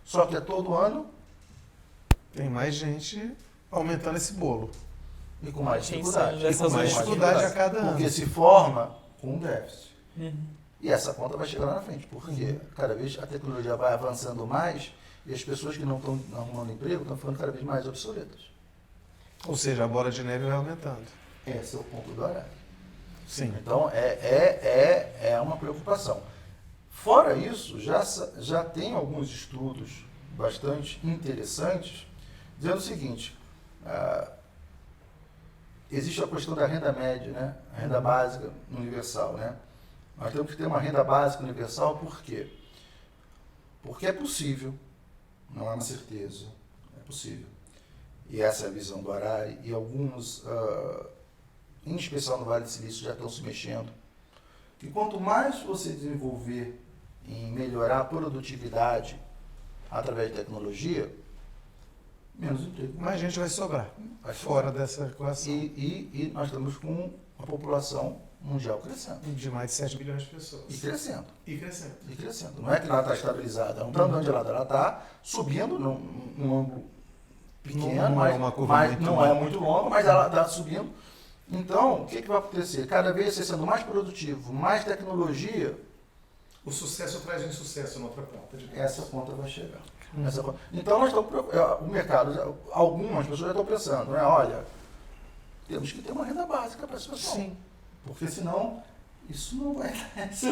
Só que todo ano... Tem mais gente aumentando esse bolo. E com mais Sim, dificuldade. sim, E com mais dificuldade a cada ano. Porque se forma com um déficit. Uhum. E essa conta vai chegar lá na frente, porque cada vez a tecnologia vai avançando mais e as pessoas que não estão arrumando emprego estão ficando cada vez mais obsoletas. Ou seja, a bola de neve vai aumentando. Esse é o ponto do horário. Sim. Então, é uma preocupação. Fora isso, já tem alguns estudos bastante interessantes dizendo o seguinte, existe a questão da renda média, né? A renda básica universal, né? Nós temos que ter uma renda básica universal, por quê? Porque é possível, não é uma certeza, é possível. E essa é a visão do Harari, e alguns, em especial no Vale do Silício, já estão se mexendo, que quanto mais você desenvolver em melhorar a produtividade através de tecnologia, menos emprego. Mais gente vai sobrar fora dessa equação. E nós estamos com a população mundial crescendo. De mais de 7 bilhões de pessoas. E crescendo. E crescendo. E crescendo. Não é que ela está estabilizada, ela não está andando de lado, ela está subindo num ângulo pequeno, Não é uma curva muito não longa. é muito longa, mas ela está subindo. Então, o que vai acontecer? Cada vez você sendo mais produtivo, mais tecnologia, O sucesso traz um insucesso na outra ponta. essa conta vai chegar. Então, nós estamos, o mercado, algumas pessoas já estão pensando, né? Olha, temos que ter uma renda básica para essa pessoa. Sim. Porque senão, isso não vai...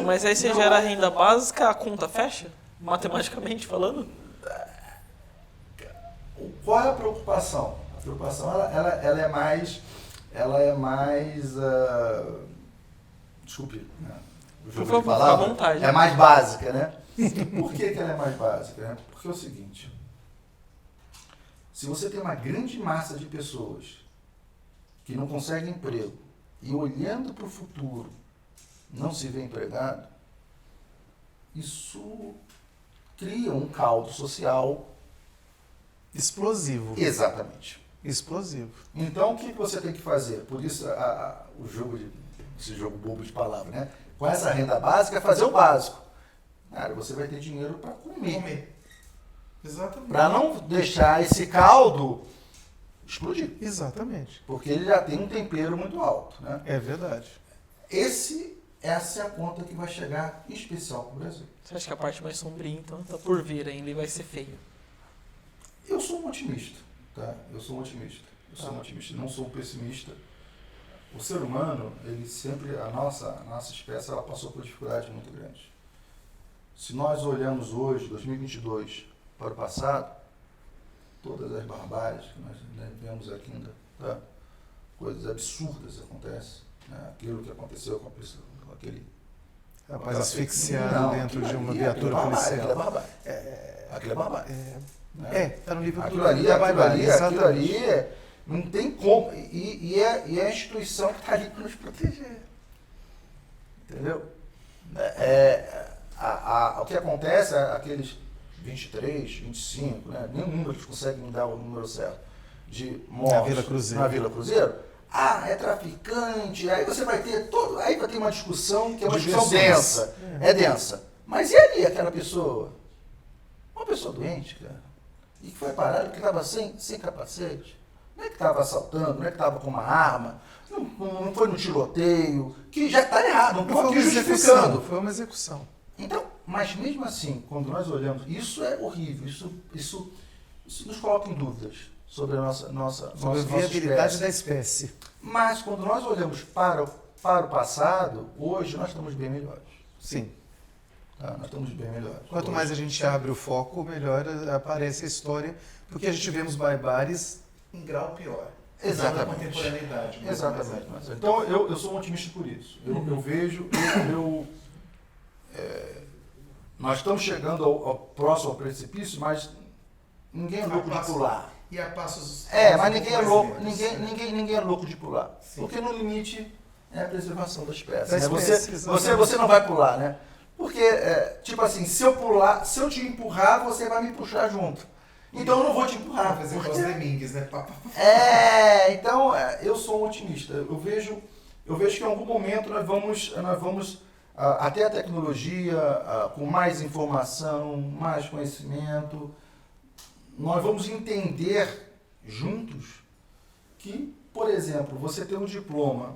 Mas aí você não gera vai- renda básica, a conta fecha? Matematicamente falando? Qual é a preocupação? A preocupação, ela é mais... desculpe, né? O jogo Por favor, de palavra fica à vontade. é mais básica, né? Por que ela é mais básica? Né? Porque é o seguinte, se você tem uma grande massa de pessoas que não conseguem emprego e olhando para o futuro não se vê empregado, isso cria um caldo social. Explosivo. Exatamente. Explosivo. Então, o que você tem que fazer? Por isso, esse jogo bobo de palavra, né? Com essa renda básica, é fazer o básico. Cara, você vai ter dinheiro para comer. Exatamente. Para não deixar esse caldo explodir. Exatamente. Porque ele já tem um tempero muito alto, né? É verdade. Essa é a conta que vai chegar em especial para o Brasil. Você acha que a parte mais sombria, então, tá por vir ainda e vai ser feio? Eu sou um otimista, tá? Eu sou um otimista. Não sou um pessimista. O ser humano, ele sempre, a nossa espécie, ela passou por dificuldades muito grandes. Se nós olhamos hoje, 2022, para o passado, todas as barbáries que nós vemos aqui ainda, tá? Coisas absurdas acontecem, né? Aquilo que aconteceu com aquele Rapaz asfixiado dentro de uma viatura policial. Aquilo é barbárie. Aquilo é barbárie. Tá no livro Aquilo ali, não tem como. E é a instituição que está ali para nos proteger. Entendeu? O que acontece, aqueles 23, 25, né? Nenhum número eles conseguem me dar o número certo de mortes Na Vila Cruzeiro. Ah, é traficante, aí você vai ter aí vai ter uma discussão que é uma discussão densa. É densa. Mas e ali aquela pessoa? Uma pessoa doente, cara, e que foi parada porque estava sem capacete. Não é que estava assaltando, não é que estava com uma arma, não foi no tiroteio, que já está errado, não estou aqui justificando. Foi uma execução. Então, mas mesmo assim, quando nós olhamos, isso é horrível, isso nos coloca em dúvidas sobre a sobre a viabilidade da espécie. Mas quando nós olhamos para o passado, hoje nós estamos bem melhores. Sim. Nós estamos bem melhores. Quanto mais a gente abre o foco, melhor aparece a história, porque a gente vemos barbares em grau pior. Exatamente. Na contemporaneidade. Exatamente. Então, eu sou um otimista por isso. Eu vejo, nós estamos chegando ao próximo precipício, mas ninguém é louco de pular. E a passos... Mas ninguém é louco, ninguém é louco de pular. Sim. Porque no limite é a preservação da espécie. Né? Você não vai pular, né? Porque, tipo assim, se eu te empurrar, você vai me puxar junto. Então eu não vou te empurrar. Fazer com os lemingues, né? Então eu sou um otimista. Eu vejo que em algum momento nós vamos até a tecnologia, com mais informação, mais conhecimento, nós vamos entender juntos que, por exemplo, você ter um diploma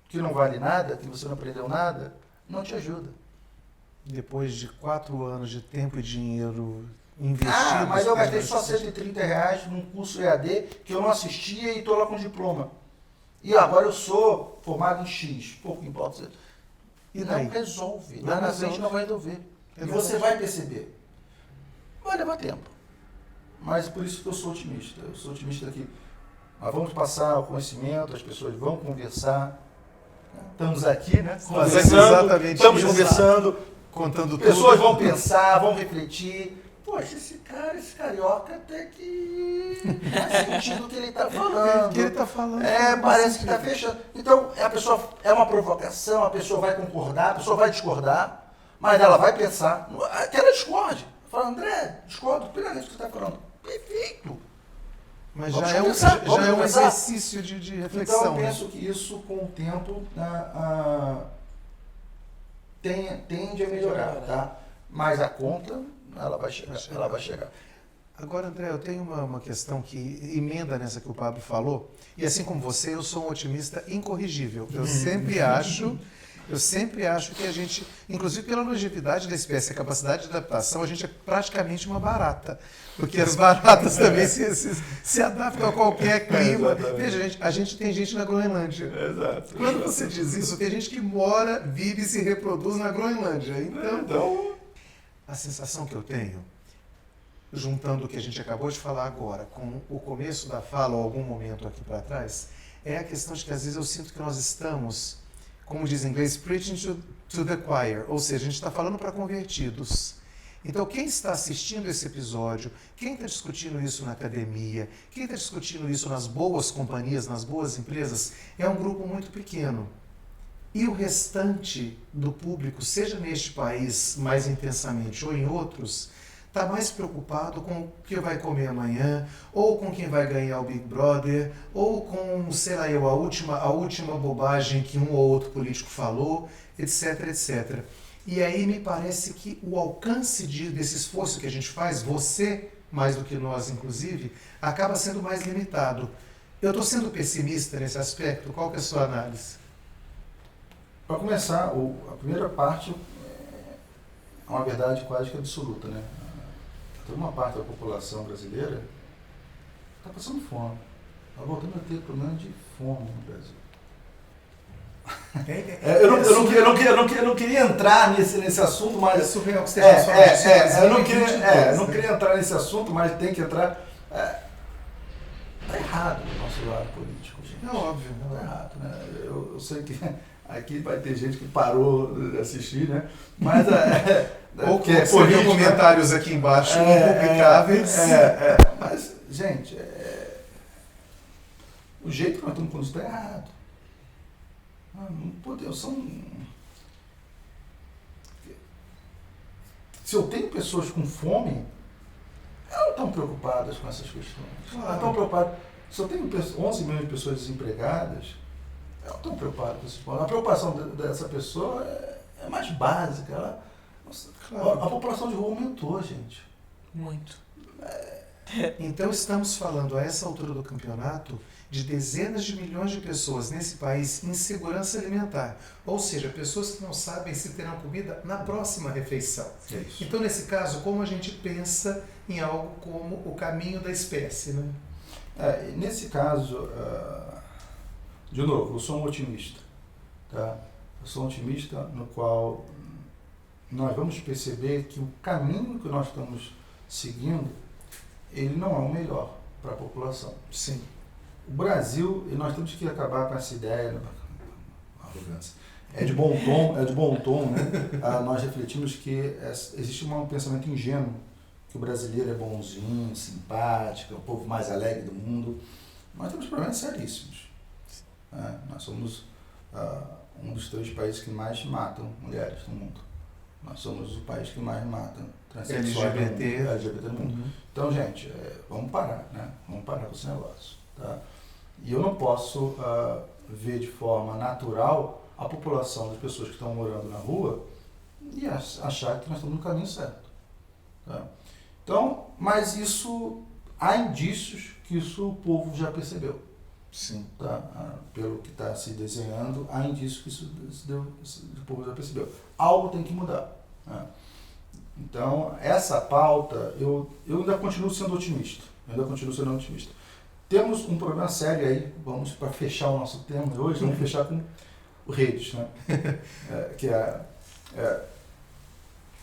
que não vale nada, que você não aprendeu nada, não te ajuda. Depois de 4 anos de tempo e dinheiro investido... mas eu gastei só R$130 num curso EAD que eu não assistia e estou lá com diploma. E agora eu sou formado em X, pouco importa. E não resolve. Lá na frente não vai resolver. E você vai perceber. Vai levar tempo. Mas por isso que eu sou otimista. Eu sou otimista que nós vamos passar o conhecimento, as pessoas vão conversar. Estamos aqui, né? Estamos conversando, contando tudo. Pessoas vão pensar, vão refletir. Poxa, esse carioca até que faz sentido o que ele está falando. O que ele está falando. Parece que está fechando. Então, a pessoa é uma provocação, a pessoa vai concordar, a pessoa vai discordar, mas ela vai pensar, que ela discorde. Fala, André, discordo plenamente do que você está falando. Perfeito. Mas já é um exercício de reflexão. Então, eu penso que isso, com o tempo, tende a melhorar, tá? Mas a conta, ela vai chegar. Agora, André, eu tenho uma questão que emenda nessa que o Pablo falou, e assim como você, eu sou um otimista incorrigível. Eu sempre acho que a gente, inclusive pela longevidade da espécie, a capacidade de adaptação, a gente é praticamente uma barata, porque as baratas também se adaptam a qualquer clima. Veja, a gente tem gente na Groenlândia. Exato. Quando você diz isso, tem gente que mora, vive e se reproduz na Groenlândia. Então, a sensação que eu tenho, juntando o que a gente acabou de falar agora com o começo da fala ou algum momento aqui para trás, é a questão de que às vezes eu sinto que nós estamos, como diz em inglês, preaching to the choir, ou seja, a gente está falando para convertidos. Então, quem está assistindo esse episódio, quem está discutindo isso na academia, quem está discutindo isso nas boas companhias, nas boas empresas, é um grupo muito pequeno. E o restante do público, seja neste país mais intensamente ou em outros, está mais preocupado com o que vai comer amanhã, ou com quem vai ganhar o Big Brother, ou com, sei lá eu, a última bobagem que um ou outro político falou, etc, etc. E aí me parece que o alcance desse esforço que a gente faz, você, mais do que nós inclusive, acaba sendo mais limitado. Eu estou sendo pessimista nesse aspecto? Qual que é a sua análise? Para começar, a primeira parte é uma verdade quase que absoluta, né? Toda uma parte da população brasileira está passando fome. Está voltando a ter problema de fome no Brasil. Eu não queria entrar nesse assunto, mas... É surreal que esteja falando disso. Eu não queria entrar nesse assunto, mas tem que entrar. Está errado o nosso lado político, gente. É óbvio. Está errado, né? Eu sei que aqui vai ter gente que parou de assistir, né? Mas... Ou que você viu comentários aqui embaixo impublicáveis. Mas, gente, o jeito que nós estamos com isso está errado. Não podemos, Se eu tenho pessoas com fome, elas não estão preocupadas com essas questões. Claro. Elas estão preocupadas. Se eu tenho 11 milhões de pessoas desempregadas, elas não estão preocupadas com esse ponto. A preocupação dessa pessoa é mais básica. Claro. A população de rua aumentou, gente. Muito. Então estamos falando a essa altura do campeonato de dezenas de milhões de pessoas nesse país em segurança alimentar. Ou seja, pessoas que não sabem se terão comida na próxima refeição. É isso. Então, nesse caso, como a gente pensa em algo como o caminho da espécie, né? Nesse caso, de novo, eu sou um otimista. Tá? Eu sou um otimista no qual nós vamos perceber que o caminho que nós estamos seguindo, ele não é o melhor para a população. Sim. O Brasil, e nós temos que acabar com essa ideia, arrogância, é de bom tom, né? Nós refletimos que existe um pensamento ingênuo, que o brasileiro é bonzinho, simpático, é o povo mais alegre do mundo. Nós temos problemas seríssimos. Nós somos um dos 3 países que mais matam mulheres no mundo. Nós somos o país que mais mata transexuais LGBT no mundo. Uhum. Então, gente, vamos parar, né? Vamos parar com esse negócio. Tá? E eu não posso ver de forma natural a população das pessoas que estão morando na rua e achar que nós estamos no caminho certo. Tá? Então, mas isso, há indícios que isso o povo já percebeu. Sim. Tá? Pelo que está se desenhando, há indícios que o povo já percebeu. Algo tem que mudar. Né? Então, essa pauta, eu ainda continuo sendo otimista. Temos um problema sério aí, vamos para fechar o nosso tema de hoje, vamos fechar com o redes. Né?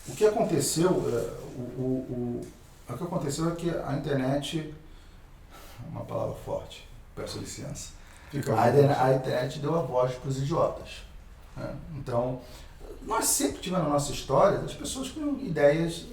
O que aconteceu, o que aconteceu é que a internet, uma palavra forte, peço licença, a internet deu a voz para os idiotas. Né? Então, nós sempre tivemos na nossa história as pessoas com ideias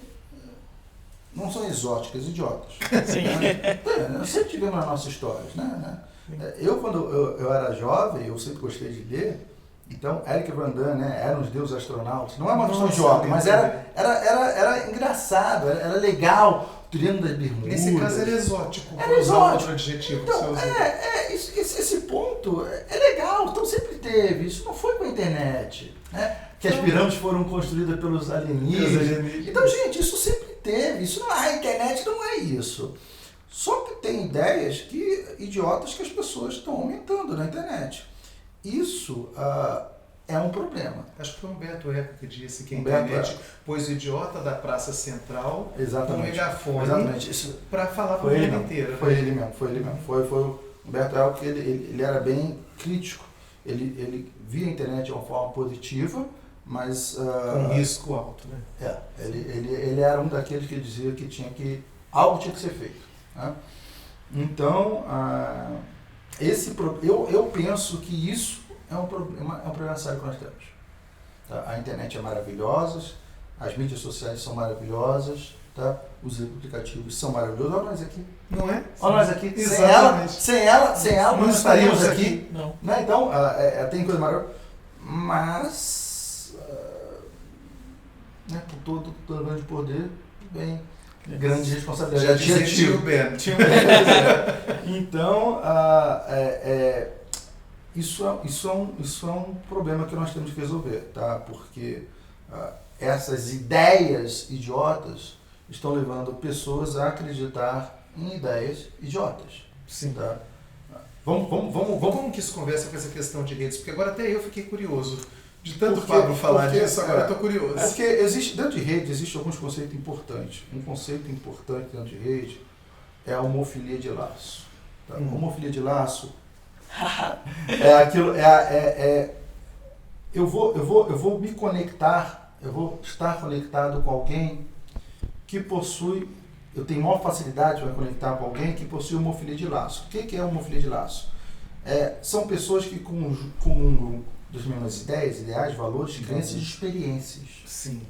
não são exóticas, idiotas. Sim. Né? Nós sempre tivemos na nossa história. Né? Eu, quando eu era jovem, eu sempre gostei de ler. Então, Eric Van Dane, né, eram os deuses astronautas. Não é uma questão idiota, mas era engraçado, era legal. Triângulo das Bermudas. Nesse caso era exótico. Era exótico. Outro adjetivo Então, esse ponto é legal, então sempre teve. Isso não foi com a internet. Né? Que as pirâmides foram construídas pelos alienígenas. Então, gente, isso sempre teve. Isso não é a internet, não é isso. Só que tem ideias idiotas que as pessoas estão aumentando na internet. Isso é um problema. Acho que foi Humberto Eco que disse que a internet pôs o idiota da Praça Central no megafone para falar para o mundo inteiro. Foi ele mesmo. Foi o Humberto Eco que ele era bem crítico. Ele via a internet de uma forma positiva, mas... com risco alto, né? Ele era um daqueles que dizia que algo tinha que ser feito. Né? Então, eu penso que isso é um problema sério que nós temos. Tá? A internet é maravilhosa, as mídias sociais são maravilhosas, tá? Os aplicativos são maravilhosos. Olha nós aqui. Não é? Olha nós aqui. Sem ela não estaríamos aqui. Não. Né? Então, tem coisa maravilhosa. Mas, né, por todo grande poder, vem grande responsabilidade. Já dizia Tio Ben. Então, isso é um problema que nós temos que resolver, tá? Porque essas ideias idiotas estão levando pessoas a acreditar em ideias idiotas. Sim. Tá? Como que isso conversa com essa questão de redes? Porque agora até eu fiquei curioso. De tanto Pablo falar disso, agora eu estou curioso. É porque dentro de rede existem alguns conceitos importantes. Um conceito importante dentro de rede é a homofilia de laço. Tá? Homofilia de laço é aquilo, eu vou me conectar, eu vou estar conectado com alguém que possui, eu tenho maior facilidade para conectar com alguém que possui homofilia de laço. O que é homofilia de laço? São pessoas que comungam das mesmas ideias, ideais, valores, crenças e experiências. Sim.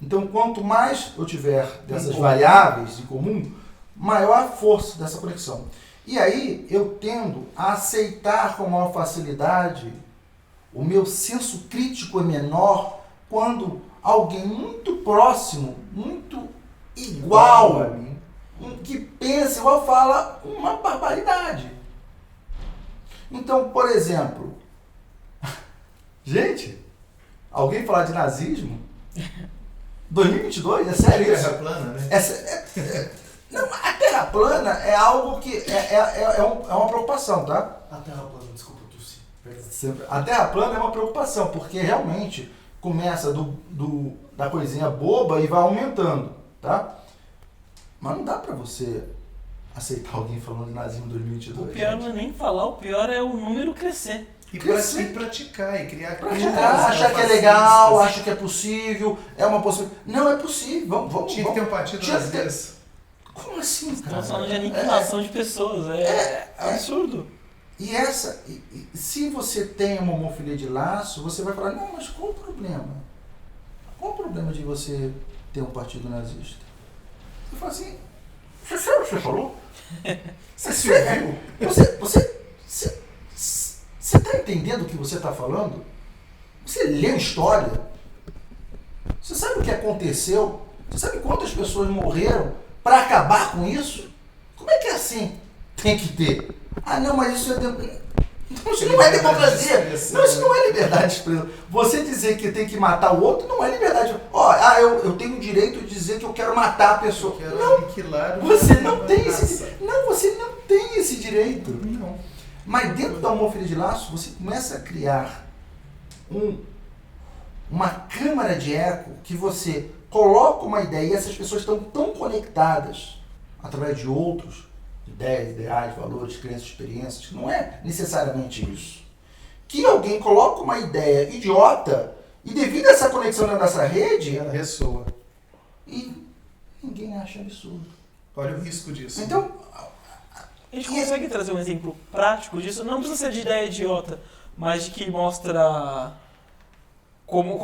Então, quanto mais eu tiver dessas variáveis em comum, maior a força dessa conexão. E aí, eu tendo a aceitar com maior facilidade, o meu senso crítico é menor quando alguém muito próximo, muito igual a mim, que pensa igual, fala uma barbaridade. Então, por exemplo, gente, alguém falar de nazismo? 2022? É sério isso? Terra plana, né? Não, a Terra plana é algo que é uma preocupação, tá? A Terra plana, desculpa, tossi. A Terra plana é uma preocupação, porque realmente começa da coisinha boba e vai aumentando, tá? Mas não dá pra você aceitar alguém falando de nazismo em 2022. O pior não é nem falar, o pior é o número crescer. E praticar, e criar... Achar que é legal, acha que é possível, é uma possibilidade. Não é possível, vamos... Tinha que ter um partido nazista. Como assim, cara? Estamos falando de aniquilação de pessoas, é absurdo. E se você tem uma homofilia de laço, você vai falar, não, mas qual o problema? Qual o problema de você ter um partido nazista? Você fala assim, você falou? Você está entendendo o que você está falando? Você leu história? Você sabe o que aconteceu? Você sabe quantas pessoas morreram para acabar com isso? Como é que é assim? Tem que ter. Ah, não, mas isso não é democracia. Não, isso não é liberdade de expressão. Você dizer que tem que matar o outro não é liberdade. Eu tenho o direito de dizer que eu quero matar a pessoa. Eu quero não, aniquilar você não tem esse. Não, você não tem esse direito. Não. Mas dentro da homofilia de laço, você começa a criar uma câmara de eco que você coloca uma ideia e essas pessoas estão tão conectadas através de outros ideias, ideais, valores, crenças, experiências, que não é necessariamente isso. Que alguém coloca uma ideia idiota e devido a essa conexão dessa rede, ela ressoa. E ninguém acha absurdo. Olha o risco disso. Então, A gente consegue trazer um exemplo prático disso? Não precisa ser de ideia idiota, mas de que mostra como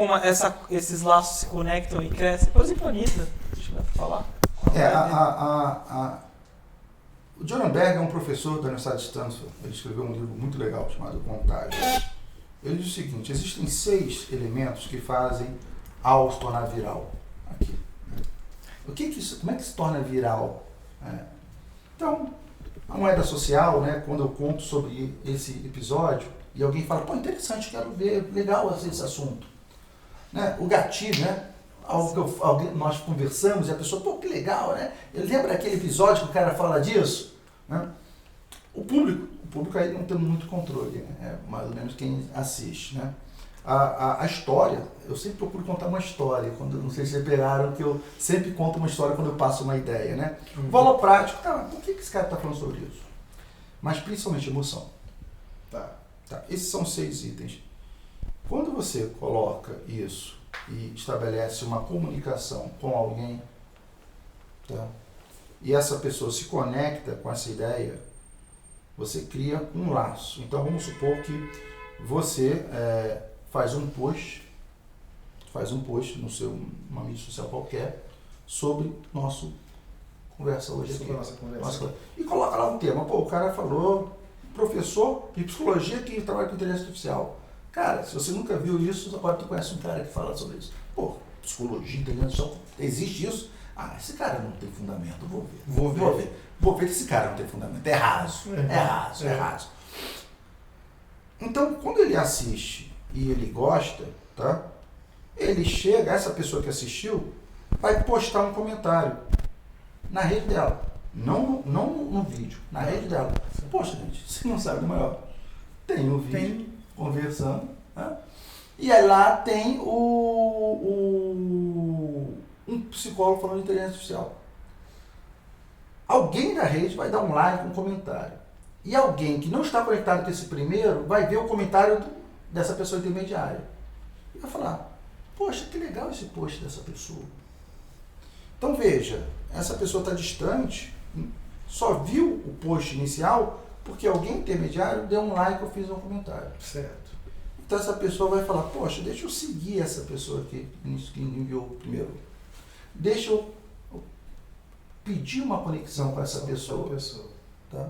esses laços se conectam e crescem. Por exemplo, a Anitta, deixa eu falar. O John Berg é um professor da Universidade de Stanford. Ele escreveu um livro muito legal chamado Contágio. Ele diz o seguinte, existem 6 elementos que fazem algo se tornar viral. Aqui. Como é que se torna viral? Então, a moeda social, né, quando eu conto sobre esse episódio e alguém fala, pô, interessante, quero ver, legal esse assunto. Né? O gatilho, né? Algo que nós conversamos e a pessoa, pô, que legal, né? Lembra aquele episódio que o cara fala disso? Né? O público aí não tem muito controle, né? É mais ou menos quem assiste, né? A história, eu sempre procuro contar uma história, não sei se vocês pegaram que eu sempre conto uma história quando eu passo uma ideia, né? Valor prático, tá, por que esse cara está falando sobre isso? Mas principalmente emoção. Tá. Esses são 6 itens. Quando você coloca isso e estabelece uma comunicação com alguém, tá? E essa pessoa se conecta com essa ideia, você cria um laço. Então vamos supor que você faz um post numa mídia social qualquer sobre nosso conversa hoje aqui. Nossa conversa. E coloca lá um tema. Pô, o cara falou, professor de psicologia que trabalha com inteligência artificial. Cara, se você nunca viu isso, agora tu conhece um cara que fala sobre isso. Pô, psicologia, inteligência artificial, existe isso? Ah, esse cara não tem fundamento, Vou ver que esse cara não tem fundamento. É raso. Então, quando ele assiste e ele gosta, tá? Ele chega, essa pessoa que assistiu, vai postar um comentário na rede dela. Não no vídeo, na rede dela. Poxa, gente, você não sabe do maior. Tem o vídeo conversando, né? E aí lá tem um psicólogo falando de inteligência artificial. Alguém da rede vai dar um like, um comentário. E alguém que não está conectado com esse primeiro vai ver o comentário dessa pessoa intermediária. E vai falar, poxa, que legal esse post dessa pessoa. Então veja, essa pessoa está distante, só viu o post inicial porque alguém intermediário deu um like ou fez um comentário. Certo. Então essa pessoa vai falar, poxa, deixa eu seguir essa pessoa aqui que enviou o primeiro. Deixa eu pedir uma conexão com essa pessoa. Tá?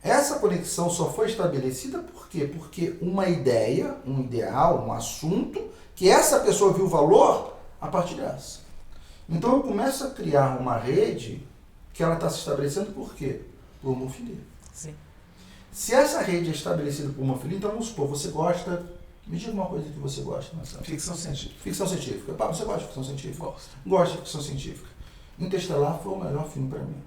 Essa conexão só foi estabelecida por quê? Porque uma ideia, um ideal, um assunto, que essa pessoa viu valor, a partir dessa. Então eu começo a criar uma rede que ela está se estabelecendo por quê? Por homofilia. Sim. Se essa rede é estabelecida por homofilia, então vamos supor, você gosta... Me diga uma coisa que você gosta, Marcelo. Ficção científica. Ficção científica. Pá, você gosta de ficção científica? Gosto. Gosto de ficção científica. Interestelar foi o melhor filme para mim.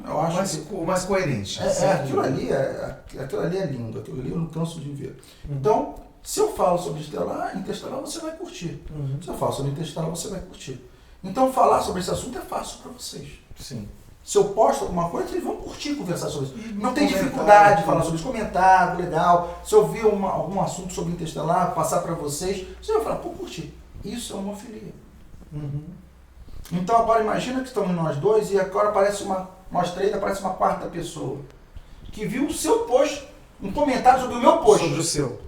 Eu acho O mais coerente. aquilo ali é lindo, aquilo ali eu não canso de ver. Então, se eu falo sobre Interestelar você vai curtir. Se eu falo sobre Interestelar, você vai curtir. Então, falar sobre esse assunto é fácil para vocês. Sim. Se eu posto alguma coisa, eles vão curtir conversar sobre isso. E Não tem comentário, dificuldade de falar sobre isso. Comentário, legal. Se eu ver algum assunto sobre Interestelar, passar para vocês, você vai falar, pô, curti. Isso é homofilia. Então agora imagina que estamos nós dois e agora aparece nós três, aparece uma quarta pessoa que viu o seu post, um comentário sobre o meu post. Sobre o seu.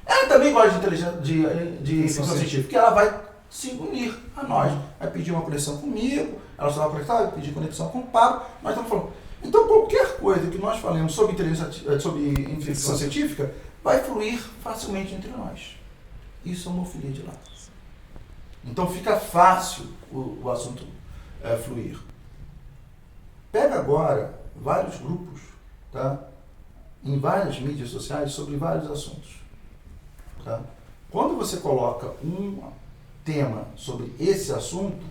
Ela também gosta de ficção científica, e ela vai se unir a nós. Vai pedir uma conexão comigo, ela só vai conectar, vai pedir conexão com o Pablo, nós estamos falando. Então qualquer coisa que nós falemos sobre ficção científica vai fluir facilmente entre nós. Isso é homofilia de laços. Então fica fácil o assunto fluir. Pega agora vários grupos, tá? Em várias mídias sociais sobre vários assuntos. Tá? Quando você coloca um tema sobre esse assunto,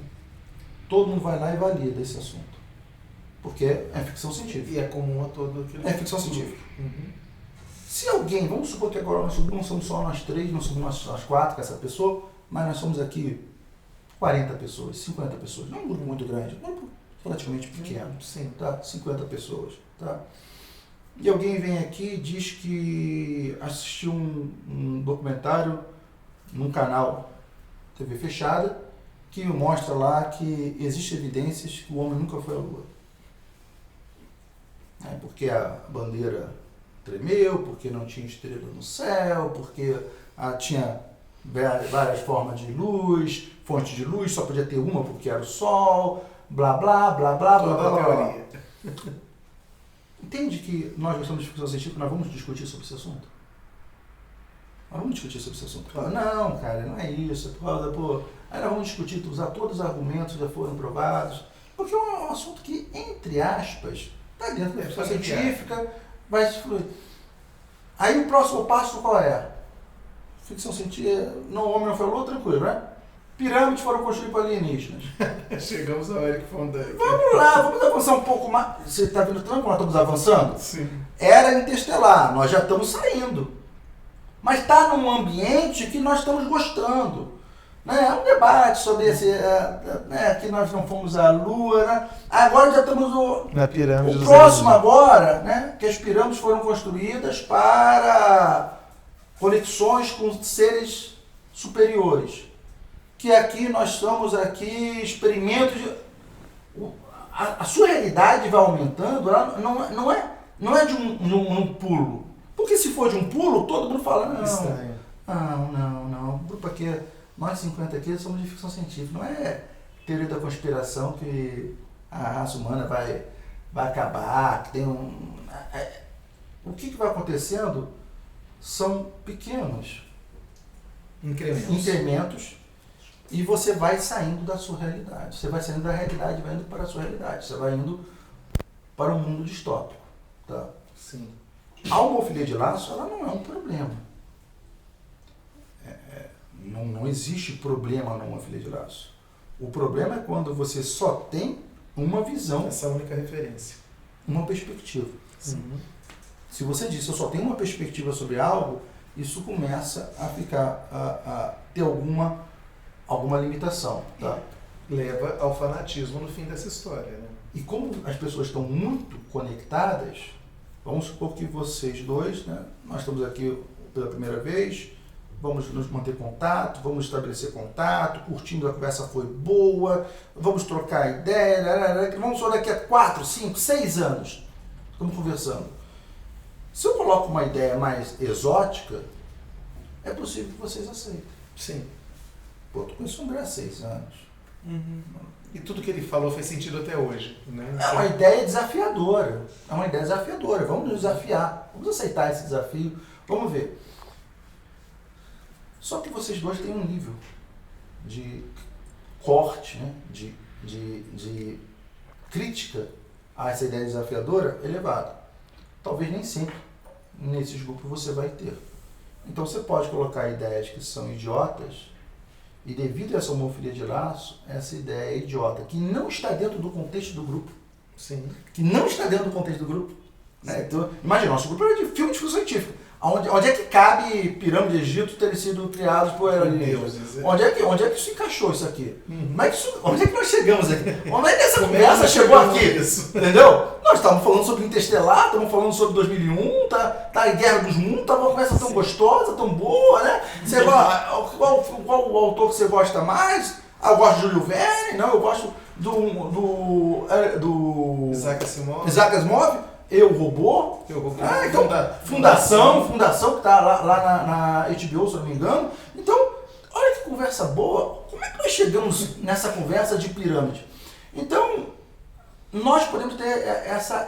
todo mundo vai lá e valida esse assunto. Porque é ficção científica. E é comum a todo aquele... É ficção científica. Se alguém, vamos supor que agora não somos só nós três, não somos nós quatro com essa pessoa, mas nós somos aqui 40 pessoas, 50 pessoas. Não é um grupo muito grande, é um grupo relativamente pequeno. Sim. Tá? 50 pessoas. Tá? E alguém vem aqui e diz que assistiu um documentário num canal TV fechada que mostra lá que existem evidências que o homem nunca foi à Lua. Porque a bandeira tremeu, porque não tinha estrela no céu, porque tinha várias formas de luz, fontes de luz, só podia ter uma porque era o Sol, blá blá blá blá blá blá blá. Entende que nós gostamos de ficção científica, nós vamos discutir sobre esse assunto? Nós vamos discutir sobre esse assunto. Fala, não, cara, não é isso. Aí nós vamos discutir, usar todos os argumentos que já foram provados, porque é um assunto que, entre aspas, está dentro da ficção científica, vai se fluir. Aí o próximo passo qual é? Ficção científica, o homem não foi à Lua, tranquilo, né? Pirâmides foram construídas por alienígenas. Chegamos ao Eric von Däniken. Vamos lá, vamos avançar um pouco mais. Você está vendo tanto como nós estamos avançando? Sim. Era Interestelar, nós já estamos saindo. Mas está num ambiente que nós estamos gostando. Né? É um debate sobre que nós não fomos à Lua. Né? Agora já estamos na pirâmide. O próximo agora, né, que as pirâmides foram construídas para conexões com seres superiores. Que aqui nós estamos experimentos de... A sua realidade vai aumentando, ela não é de um pulo. Porque se for de um pulo, todo mundo fala, não, o grupo aqui, nós 50 aqui somos de ficção científica, não é teoria da conspiração que a raça humana vai acabar, que tem o que vai acontecendo são pequenos incrementos. E você vai saindo da sua realidade. Você vai saindo da realidade, vai indo para a sua realidade. Você vai indo para um mundo distópico. Tá? Sim. A homofilia de laço, ela não é um problema. Não existe problema na homofilia de laço. O problema é quando você só tem uma visão. Essa única referência. Uma perspectiva. Sim. Se você diz, eu só tenho uma perspectiva sobre algo, isso começa a ficar, a ter alguma limitação. Tá? Leva ao fanatismo no fim dessa história. Né? E como as pessoas estão muito conectadas, vamos supor que vocês dois, né, nós estamos aqui pela primeira vez, vamos nos manter contato, vamos estabelecer contato, curtindo, a conversa foi boa, vamos trocar ideia, vamos só daqui a 4, 5, 6 anos, estamos conversando. Se eu coloco uma ideia mais exótica, é possível que vocês aceitem. Sim. Pô, tu conhece o André há 6 anos. E tudo que ele falou faz sentido até hoje. Né? É uma ideia desafiadora. Vamos nos desafiar. Vamos aceitar esse desafio. Vamos ver. Só que vocês dois têm um nível. de corte, né? de crítica a essa ideia desafiadora elevado. Talvez nem sempre nesses grupos você vai ter. Então você pode colocar ideias que são idiotas e devido a essa homofilia de laço, essa ideia é idiota, que não está dentro do contexto do grupo. Sim. Que não está dentro do contexto do grupo. Né? Então, imagina, nosso grupo é de filme de ficção científica. Onde é que cabe pirâmide de Egito ter sido criados por alienígenas? Onde é que isso encaixou isso aqui? Onde é que nós chegamos aqui? Onde é que essa conversa chegou aqui? Isso? Entendeu? Nós estávamos falando sobre Interestelar, estamos falando sobre 2001, tá em Guerra dos Mundos, tá uma conversa tão gostosa, tão boa, né? Qual o autor que você gosta mais? Eu gosto de Júlio Verne, não, eu gosto do Isaac Asimov. Eu, Robô. Então, Fundação, que está lá na HBO, se eu não me engano. Então, olha que conversa boa. Como é que nós chegamos nessa conversa de pirâmide? Então, nós podemos ter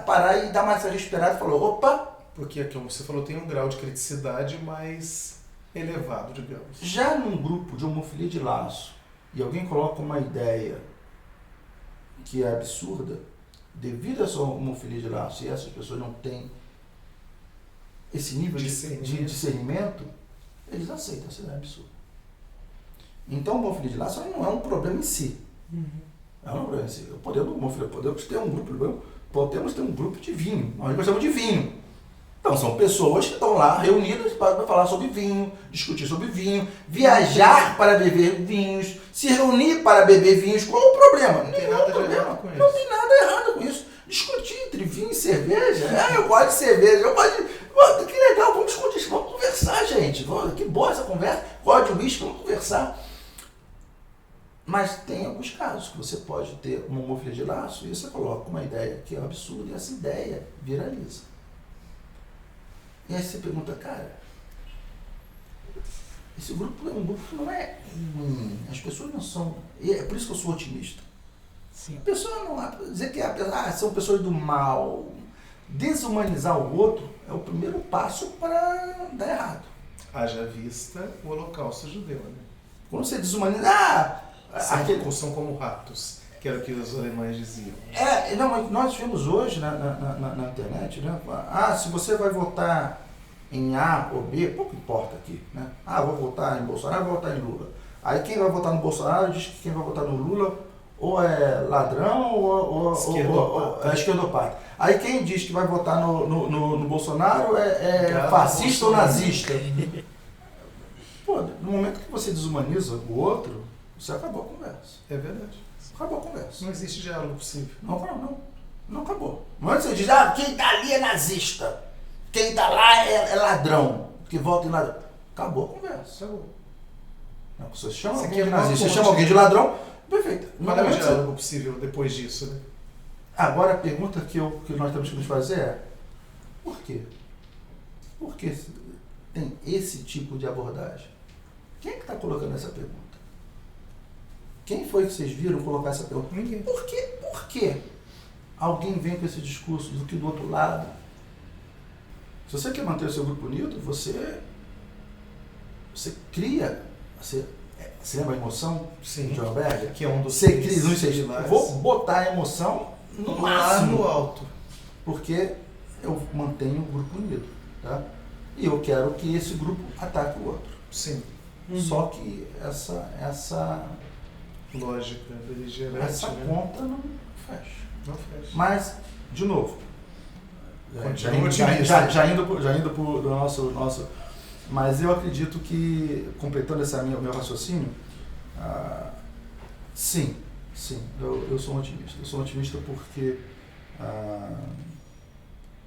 parar e dar uma mensagem esperada e falar, opa. Porque, como você falou, tem um grau de criticidade mais elevado, digamos. Já num grupo de homofilia de laço, e alguém coloca uma ideia que é absurda, devido a essa homofilia de laço, e essas pessoas não têm esse nível de discernimento, eles aceitam essa ideia absurda. Então, a homofilia de laço não é um problema em si. Não é um problema em si. Podemos ter um grupo de vinho. Nós gostamos de vinho. Então, são pessoas que estão lá reunidas para falar sobre vinho, discutir sobre vinho, viajar para beber vinhos, se reunir para beber vinhos. Qual o problema? Não tem nada de errado com isso. Não tem nada errado com isso. Discutir entre vinho e cerveja. Eu gosto de cerveja. Que legal, vamos conversar, gente. Que boa essa conversa. Gosto de uísque, vamos conversar. Mas tem alguns casos que você pode ter uma homofilia de laço e você coloca uma ideia que é absurda e essa ideia viraliza. E aí você pergunta, cara, esse grupo é um grupo que não é ruim, as pessoas não são, e é por isso que eu sou otimista. Sim. A pessoa não, dizer que são pessoas do mal, desumanizar o outro é o primeiro passo para dar errado. Haja vista o holocausto judeu, né? Quando você desumaniza, são como ratos, que era o que os alemães diziam. Nós vimos hoje na internet, né? Se você vai votar em A ou B, pouco importa aqui, né? Vou votar em Bolsonaro, vou votar em Lula. Aí quem vai votar no Bolsonaro diz que quem vai votar no Lula ou é ladrão ou é esquerdopata. Aí quem diz que vai votar no Bolsonaro é fascista ou nazista. Pô, no momento que você desumaniza o outro, você acabou a conversa. É verdade. Acabou a conversa. Não existe diálogo possível. Não acabou. Não é que você diz, quem tá ali é nazista. Quem tá lá é ladrão. Que vota em ladrão. Acabou a conversa. Acabou. Não, você chama alguém de nazista, você chama alguém de ladrão, perfeito. Qual é o diálogo possível depois disso, né? Agora a pergunta que nós temos que nos fazer é, por quê? Por que tem esse tipo de abordagem? Quem é que está colocando essa pergunta? Quem foi que vocês viram colocar essa pergunta? Ninguém. Por que alguém vem com esse discurso do que do outro lado? Se você quer manter o seu grupo unido, você cria. Você lembra a emoção? Sim. De John Berger? Que é um dos você cria. Vou botar a emoção no máximo. No alto. Porque eu mantenho o grupo unido. Tá? E eu quero que esse grupo ataque o outro. Sim. Só que essa lógica beligerante, essa conta não fecha. Não fecha. Mas, de novo, já indo para o nosso... Mas eu acredito que, completando o meu raciocínio, sim, eu sou um otimista. Eu sou um otimista porque,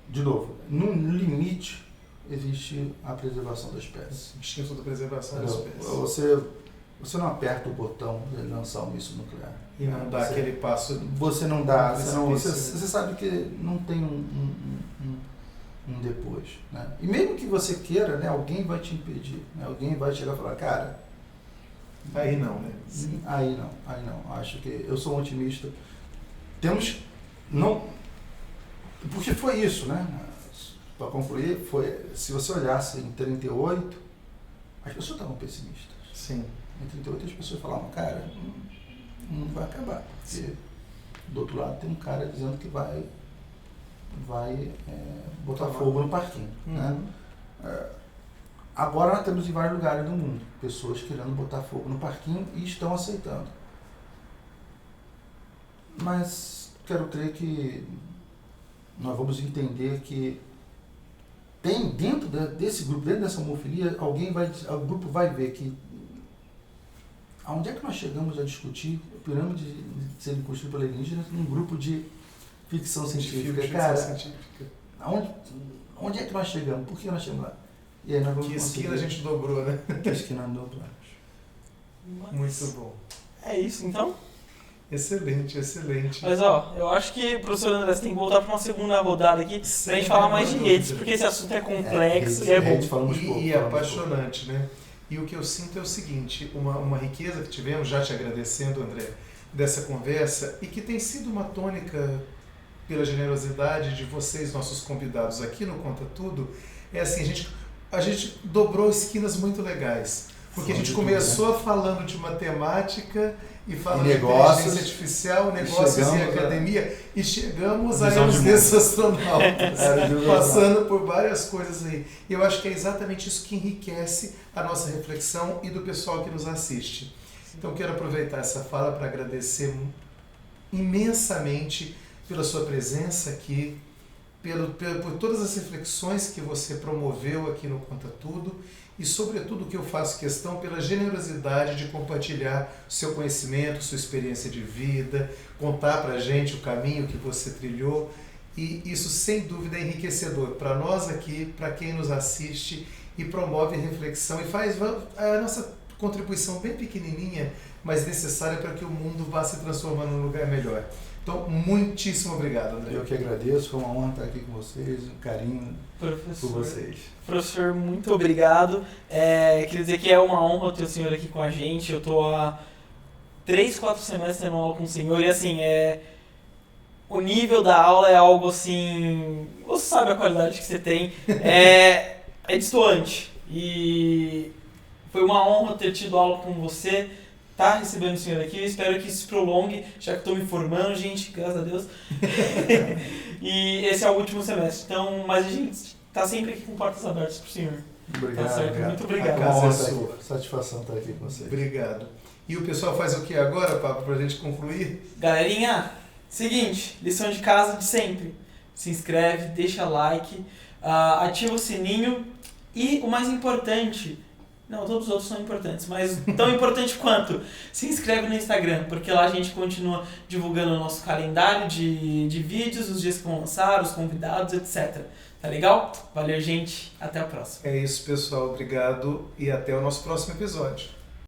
de novo, no limite existe a preservação da espécie. Instinto da preservação da espécie. Você não aperta o botão de lançar um míssil nuclear. E não dá aquele passo. Você não dá. Você sabe que não tem um depois. Né? E mesmo que você queira, né, alguém vai te impedir. Né? Alguém vai chegar e falar, cara. Aí não, né? Aí não. Acho que eu sou um otimista. Temos. Não. Porque foi isso, né? Para concluir, se você olhasse em 38, as pessoas estavam pessimistas. Sim. Em 38 as pessoas falavam, cara, não vai acabar. Porque do outro lado tem um cara dizendo que vai botar fogo no parquinho. Né? Agora nós temos em vários lugares do mundo pessoas querendo botar fogo no parquinho e estão aceitando. Mas quero crer que nós vamos entender que tem dentro desse grupo, dentro dessa homofilia, o grupo vai ver que aonde é que nós chegamos a discutir a pirâmide sendo construída pela alienígena num grupo de ficção científica. Cara, onde é que nós chegamos? Por que nós chegamos lá? E aí nós vamos que esquina a gente dobrou, né? Que esquina dobramos. Muito bom. É isso, então? Excelente, excelente. Mas, eu acho que, professor André, você tem que voltar para uma segunda rodada aqui pra gente falar mais de redes, porque esse assunto é complexo e é bom. E é apaixonante, né? E o que eu sinto é o seguinte, uma riqueza que tivemos, já te agradecendo, André, dessa conversa, e que tem sido uma tônica pela generosidade de vocês, nossos convidados aqui no Conta Tudo, é assim, a gente dobrou esquinas muito legais. Porque a gente começou falando de matemática e falando de inteligência artificial, negócios e academia, e chegamos a anos desses astronautas, passando por várias coisas aí. E eu acho que é exatamente isso que enriquece a nossa reflexão e do pessoal que nos assiste. Então quero aproveitar essa fala para agradecer imensamente pela sua presença aqui, por todas as reflexões que você promoveu aqui no Conta Tudo, e sobretudo que eu faço questão pela generosidade de compartilhar seu conhecimento, sua experiência de vida, contar para a gente o caminho que você trilhou, e isso sem dúvida é enriquecedor para nós aqui, para quem nos assiste, e promove reflexão e faz a nossa contribuição bem pequenininha, mas necessária para que o mundo vá se transformando num lugar melhor. Então, muitíssimo obrigado, André. Eu que agradeço, foi uma honra estar aqui com vocês, um carinho por vocês. Professor, muito obrigado. Quer dizer que é uma honra ter o senhor aqui com a gente. Eu estou há 3, 4 semestres tendo aula com o senhor e assim, o nível da aula é algo assim, você sabe a qualidade que você tem, é destoante. E foi uma honra ter tido aula com você, tá recebendo o senhor aqui. Eu espero que isso se prolongue, já que estou me formando, gente, graças a Deus. E esse é o último semestre, então, mas a gente tá sempre aqui com portas abertas pro senhor. Obrigado. Tá certo? Obrigado. Muito obrigado. A casa é sua. Satisfação estar aqui com vocês. Obrigado. E o pessoal faz o que agora, Pablo, pra gente concluir? Galerinha, seguinte, lição de casa de sempre. Se inscreve, deixa like, ativa o sininho e o mais importante, não, todos os outros são importantes, mas tão importante quanto, se inscreve no Instagram, porque lá a gente continua divulgando o nosso calendário de vídeos, os dias que vão lançar, os convidados, etc. Tá legal? Valeu, gente. Até a próxima. É isso, pessoal. Obrigado e até o nosso próximo episódio.